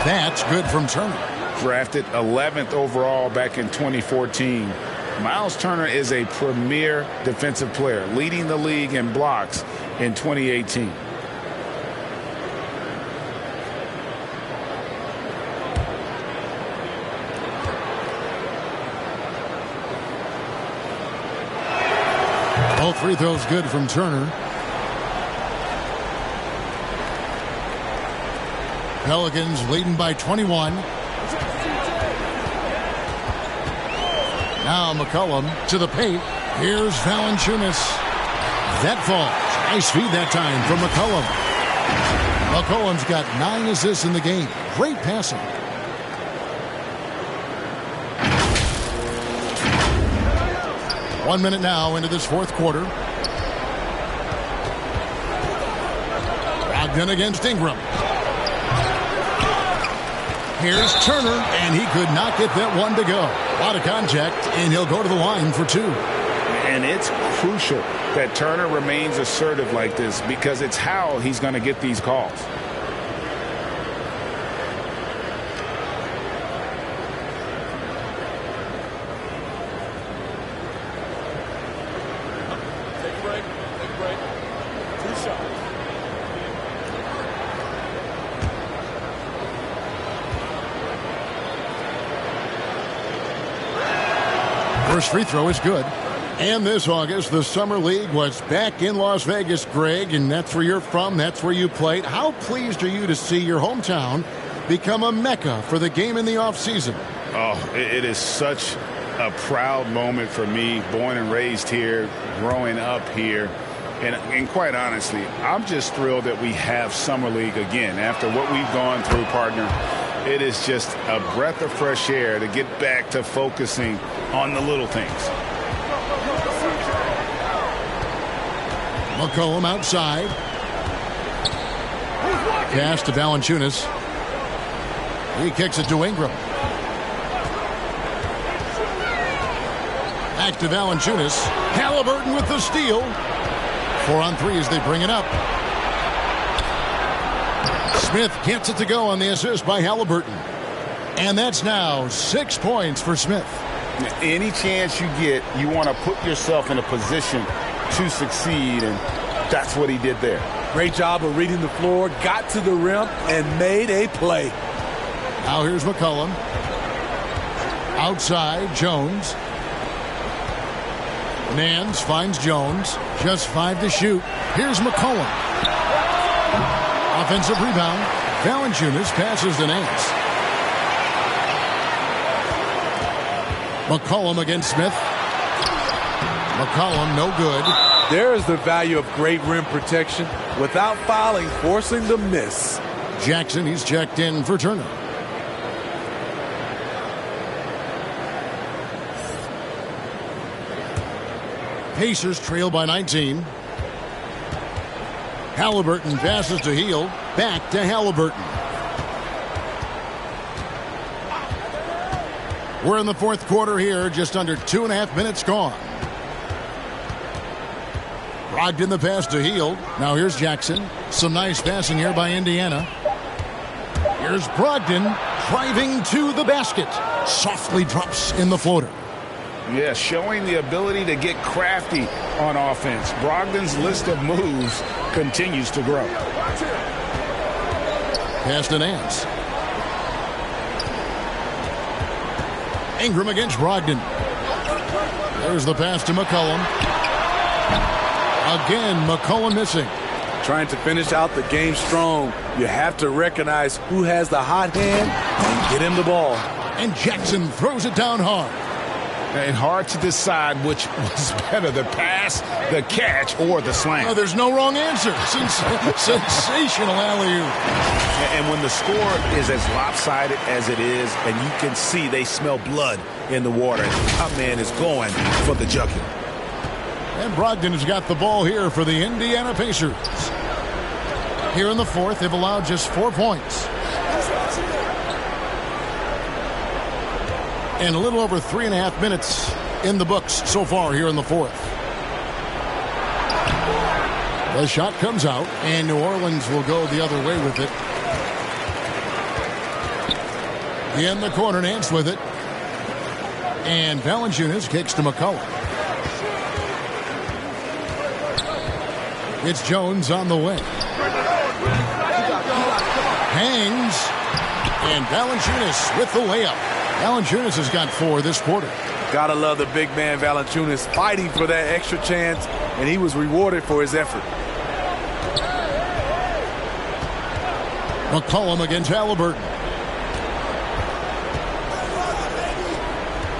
That's good from Turner. Drafted 11th overall back in 2014. Miles Turner is a premier defensive player, leading the league in blocks in 2018. All free throws good from Turner. Pelicans leading by 21. Now McCullum to the paint. Here's Valanciunas. That falls. Nice feed that time from McCullum. McCullum's got 9 assists in the game. Great passing. One minute now into this fourth quarter. Brogdon against Ingram. Here's Turner, and he could not get that one to go. A lot of contact, and he'll go to the line for 2. And it's crucial that Turner remains assertive like this because it's how he's going to get these calls. Take a break. Take a break. 2 shots. First free throw is good. And this August, the Summer League was back in Las Vegas, Greg, and that's where you're from. That's where you played. How pleased are you to see your hometown become a mecca for the game in the offseason? Oh, it is such a proud moment for me, born and raised here, growing up here. And quite honestly, I'm just thrilled that we have Summer League again. After what we've gone through, partner, it is just a breath of fresh air to get back to focusing on the little things. McCullum outside. Pass to Valanciunas. He kicks it to Ingram. Back to Valanciunas. Halliburton with the steal. 4 on 3 as they bring it up. Smith gets it to go on the assist by Halliburton. And that's now 6 points for Smith. Any chance you get, you want to put yourself in a position to succeed, and that's what he did there. Great job of reading the floor, got to the rim, and made a play. Now here's McCullum. Outside, Jones. Nance finds Jones. Just 5 to shoot. Here's McCullum. Offensive rebound. Valanciunas passes to Nance. McCullum against Smith. McCullum, no good. There is the value of great rim protection without fouling, forcing the miss. Jackson, he's checked in for Turner. Pacers trail by 19. Halliburton passes to Hield. Back to Halliburton. We're in the fourth quarter here, just under 2.5 minutes gone. Brogdon the pass to Hield. Now here's Jackson. Some nice passing here by Indiana. Here's Brogdon driving to the basket. Softly drops in the floater. Yeah, showing the ability to get crafty on offense. Brogdon's list of moves continues to grow. Pass to Nance. Ingram against Brogdon. There's the pass to McCullum. Again, McCullum missing. Trying to finish out the game strong. You have to recognize who has the hot hand and get him the ball. And Jackson throws it down hard. And hard to decide which was better, the pass, the catch, or the slam. Oh, there's no wrong answer. Sensational alley-oop. And when the score is as lopsided as it is, and you can see they smell blood in the water, our man is going for the jugular. And Brogdon has got the ball here for the Indiana Pacers. Here in the fourth, they've allowed just 4 points. And a little over 3.5 minutes in the books so far here in the fourth. The shot comes out, and New Orleans will go the other way with it. In the corner, Nance with it. And Valanciunas kicks to McCullum. It's Jones on the wing. Hangs. And Valanciunas with the layup. Valanciunas has got 4 this quarter. Gotta love the big man Valanciunas fighting for that extra chance, and he was rewarded for his effort. McCullum against Halliburton.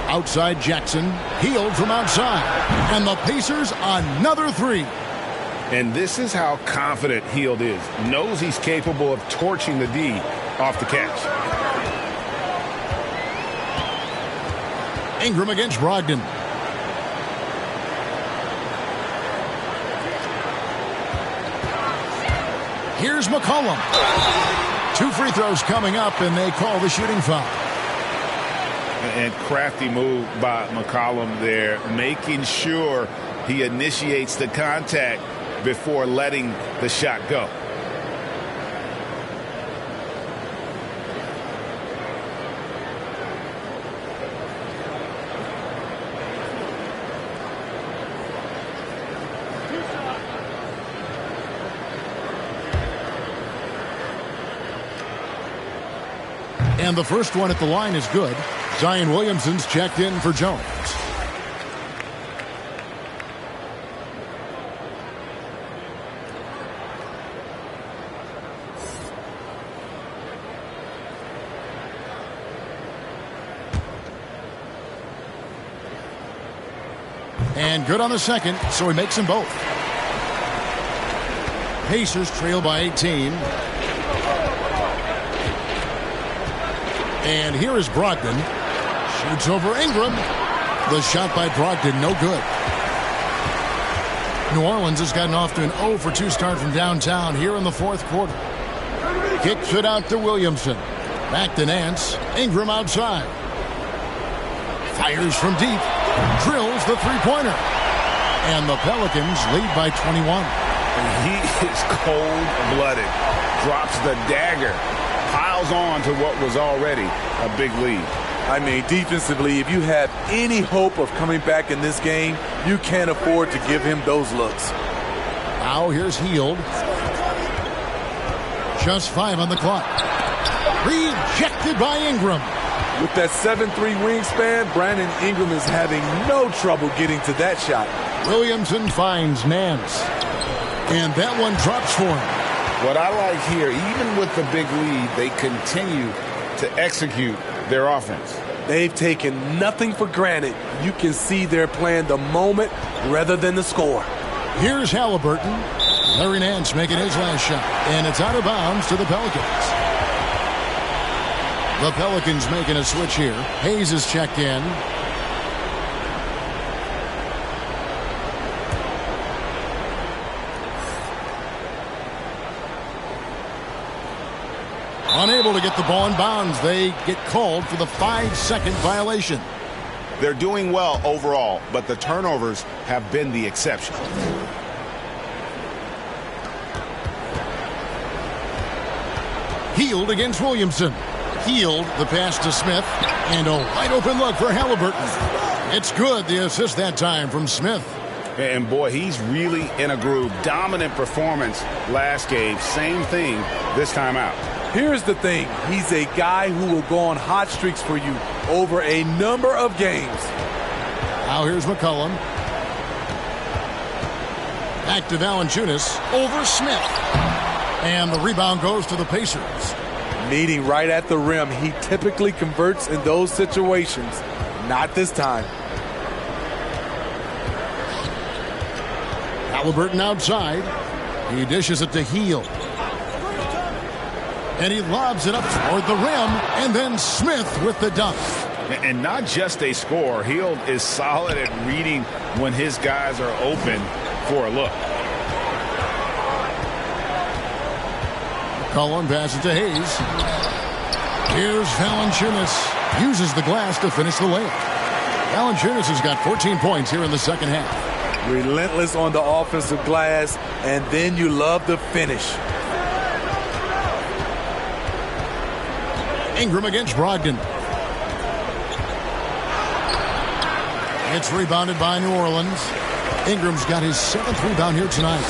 Outside Jackson. Hield from outside. And the Pacers another 3. And this is how confident Hield is. Knows he's capable of torching the D off the catch. Ingram against Brogdon. Here's McCullum. 2 free throws coming up, and they call the shooting foul. And crafty move by McCollum there, making sure he initiates the contact before letting the shot go. And the first one at the line is good. Zion Williamson's checked in for Jones. And good on the second, so he makes them both. Pacers trail by 18. And here is Brogdon. Shoots over Ingram. The shot by Brogdon, no good. New Orleans has gotten off to an 0 for 2 start from downtown here in the fourth quarter. Kicks it out to Williamson. Back to Nance. Ingram outside. Fires from deep. Drills the three-pointer. And the Pelicans lead by 21. He is cold-blooded. Drops the dagger. Piles on to what was already a big lead. I mean, defensively, if you have any hope of coming back in this game, you can't afford to give him those looks. Now here's Hield. Just 5 on the clock. Rejected by Ingram. With that 7'3" wingspan, Brandon Ingram is having no trouble getting to that shot. Williamson finds Nance. And that one drops for him. What I like here, even with the big lead, they continue to execute their offense. They've taken nothing for granted. You can see they're playing the moment rather than the score. Here's Halliburton. Larry Nance making his last shot. And it's out of bounds to the Pelicans. The Pelicans making a switch here. Hayes is checked in. Unable to get the ball in bounds. They get called for the 5-second violation. They're doing well overall, but the turnovers have been the exception. Hield against Williamson. Hield the pass to Smith. And a wide open look for Halliburton. It's good, the assist that time from Smith. And boy, he's really in a groove. Dominant performance last game. Same thing this time out. Here's the thing. He's a guy who will go on hot streaks for you over a number of games. Now here's McCullum. Back to Valanciunas. Over Smith. And the rebound goes to the Pacers. Meeting right at the rim. He typically converts in those situations. Not this time. Halliburton outside. He dishes it to Hield. And he lobs it up toward the rim. And then Smith with the dunk. And not just a score. Hield is solid at reading when his guys are open for a look. McCullum passes to Hayes. Here's Valanciunas. Uses the glass to finish the layup. Valanciunas has got 14 points here in the second half. Relentless on the offensive glass, and then you love the finish. Ingram against Brogdon. It's rebounded by New Orleans. Ingram's got his 7th rebound here tonight.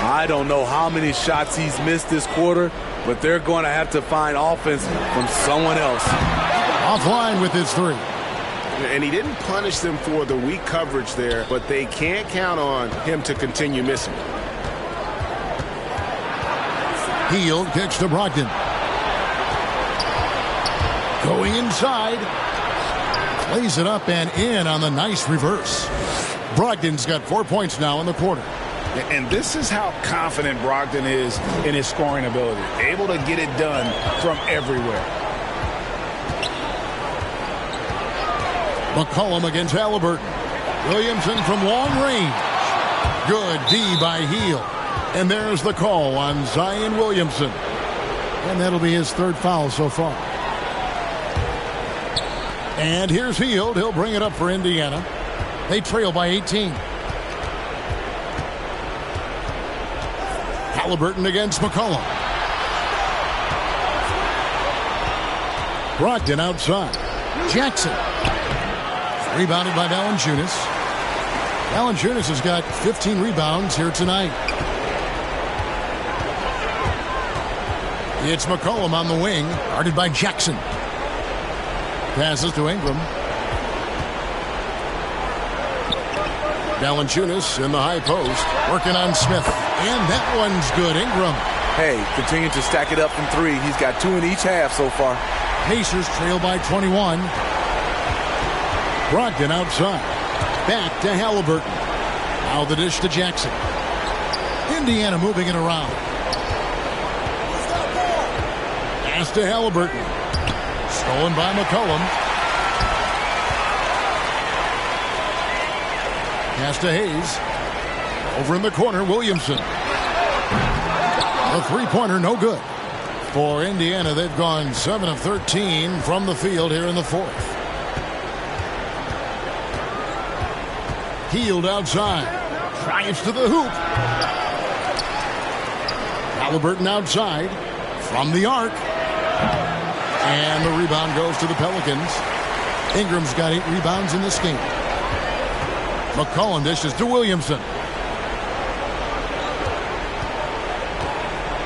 I don't know how many shots he's missed this quarter, but they're going to have to find offense from someone else. Offline with his 3. And he didn't punish them for the weak coverage there, but they can't count on him to continue missing. Hield kicks to Brogdon. Going inside. Plays it up and in on the nice reverse. Brogdon's got 4 points now in the quarter. And this is how confident Brogdon is in his scoring ability. Able to get it done from everywhere. McCullum against Halliburton. Williamson from long range. Good D by Hield. And there's the call on Zion Williamson. And that'll be his 3rd foul so far. And here's Hield. He'll bring it up for Indiana. They trail by 18. Halliburton against McCullum. Brogdon outside. Jackson. Rebounded by Valanciunas. Valanciunas has got 15 rebounds here tonight. It's McCullum on the wing, guarded by Jackson. Passes to Ingram. Valanciunas in the high post, working on Smith. And that one's good. Ingram. Hey, continue to stack it up from 3. He's got 2 in each half so far. Pacers trail by 21. Brogdon outside. Back to Halliburton. Now the dish to Jackson. Indiana moving it around. Pass to Halliburton. Stolen by McCullum. Pass to Hayes. Over in the corner, Williamson. The three-pointer, no good. For Indiana, they've gone 7 of 13 from the field here in the fourth. Healed outside. Drives to the hoop. Halliburton outside from the arc. And the rebound goes to the Pelicans. Ingram's got 8 rebounds in this game. McCullum dishes to Williamson.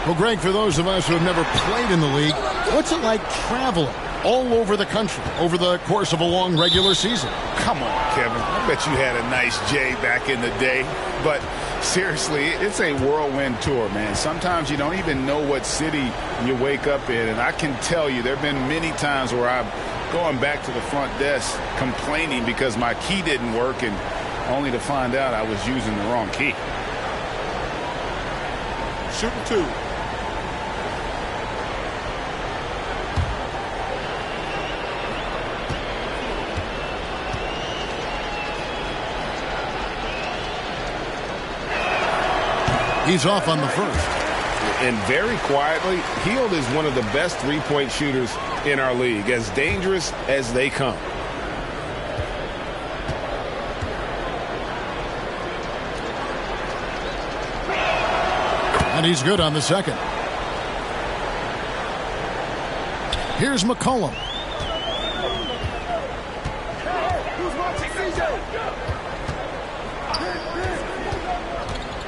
Well, Greg, for those of us who have never played in the league, what's it like traveling all over the country over the course of a long regular season? Come on, Kevin. I bet you had a nice J back in the day. But seriously, it's a whirlwind tour, man. Sometimes you don't even know what city you wake up in. And I can tell you there have been many times where I'm going back to the front desk complaining because my key didn't work, and only to find out I was using the wrong key. Shooting 2. He's off on the first. And very quietly, Hield is one of the best three-point shooters in our league, as dangerous as they come. And he's good on the second. Here's McCullum.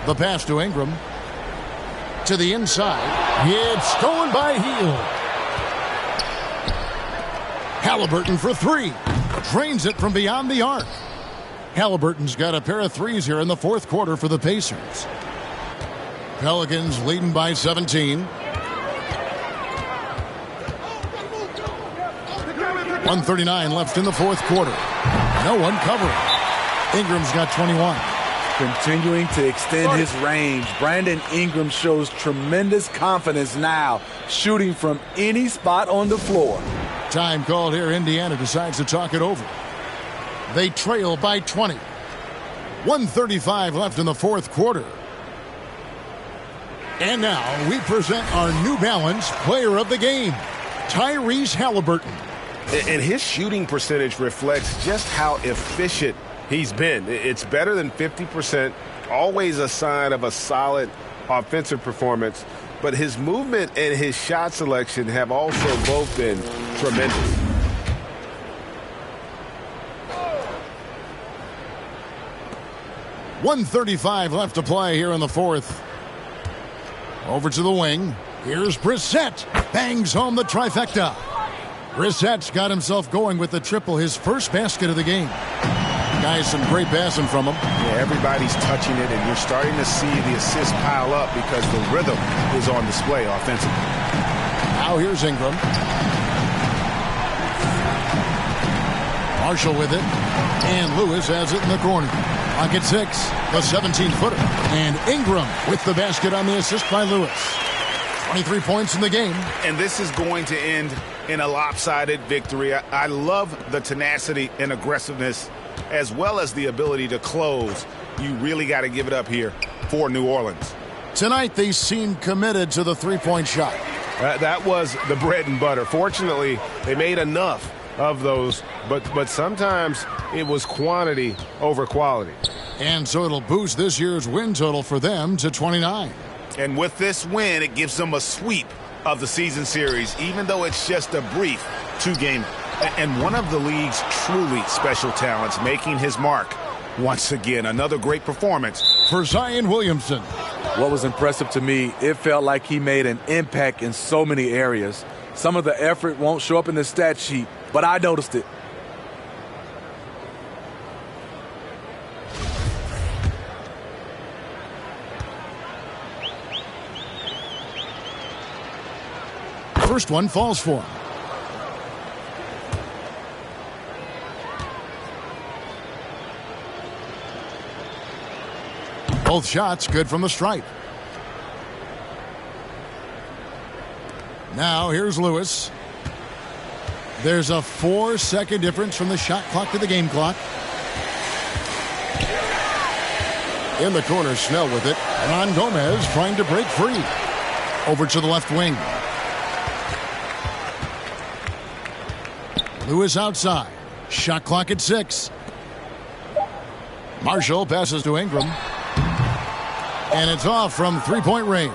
The pass to Ingram. To the inside. It's stolen by Hield. Halliburton for 3. Drains it from beyond the arc. Halliburton's got a pair of threes here in the fourth quarter for the Pacers. Pelicans leading by 17. 1:39 left in the fourth quarter. No one covering. Ingram's got 21. Continuing to extend his range. Brandon Ingram shows tremendous confidence now, shooting from any spot on the floor. Time called here. Indiana decides to talk it over. They trail by 20. 1:35 left in the fourth quarter. And now we present our New Balance Player of the Game, Tyrese Halliburton. And his shooting percentage reflects just how efficient he's been. It's better than 50%, always a sign of a solid offensive performance. But his movement and his shot selection have also both been tremendous. .135 left to play here in the fourth. Over to the wing. Here's Brissett. Bangs home the trifecta. Brissett's got himself going with the triple, his first basket of the game. Guys, some great passing from him. Yeah, everybody's touching it, and you're starting to see the assists pile up because the rhythm is on display offensively. Now here's Ingram. Marshall with it. And Lewis has it in the corner. Pocket 6, the 17-footer. And Ingram with the basket on the assist by Lewis. 23 points in the game. And this is going to end in a lopsided victory. I love the tenacity and aggressiveness as well as the ability to close. You really got to give it up here for New Orleans. Tonight they seem committed to the three-point shot. That was the bread and butter. Fortunately, they made enough of those, but sometimes it was quantity over quality. And so it'll boost this year's win total for them to 29. And with this win, it gives them a sweep of the season series, even though it's just a brief 2-game. And one of the league's truly special talents making his mark once again. Another great performance for Zion Williamson. What was impressive to me, it felt like he made an impact in so many areas. Some of the effort won't show up in the stat sheet, but I noticed it. First one falls for him. Both shots good from the stripe. Now here's Lewis. There's a 4-second difference from the shot clock to the game clock. In the corner, Snell with it. Ron Gomez trying to break free. Over to the left wing. Lewis outside. Shot clock at 6. Marshall passes to Ingram. And it's off from three-point range.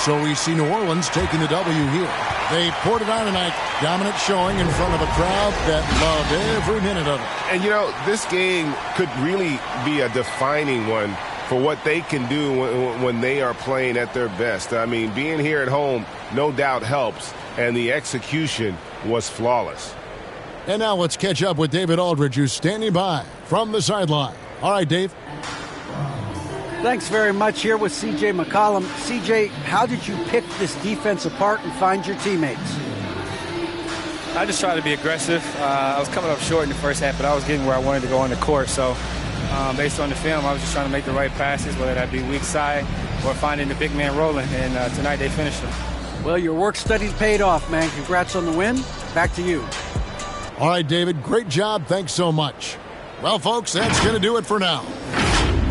So we see New Orleans taking the W here. They poured it on tonight. Dominant showing in front of a crowd that loved every minute of it. And, you know, this game could really be a defining one for what they can do when they are playing at their best. I mean, being here at home no doubt helps, and the execution was flawless. And now let's catch up with David Aldridge, who's standing by from the sideline. All right, Dave. Thanks very much. Here with C.J. McCollum. C.J., how did you pick this defense apart and find your teammates? I just tried to be aggressive. I was coming up short in the first half, but I was getting where I wanted to go on the court. So based on the film, I was just trying to make the right passes, whether that be weak side or finding the big man rolling. And tonight they finished them. Well, your work studies paid off, man. Congrats on the win. Back to you. All right, David. Great job. Thanks so much. Well, folks, that's going to do it for now.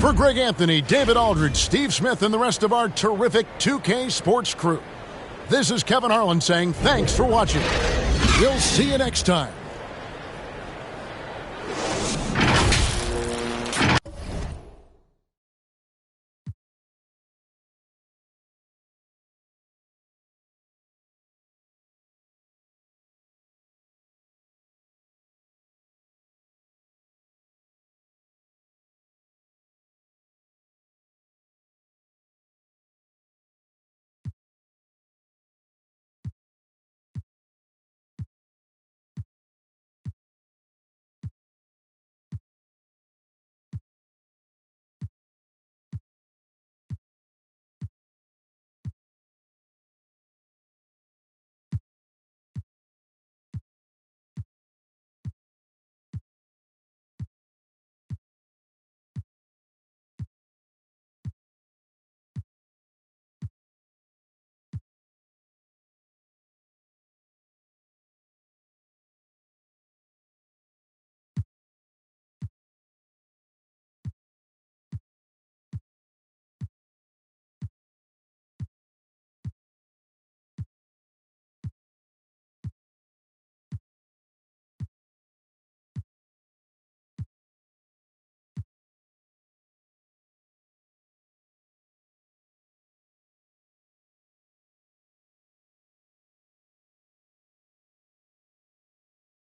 For Greg Anthony, David Aldridge, Steve Smith, and the rest of our terrific 2K Sports crew, this is Kevin Harlan saying thanks for watching. We'll see you next time.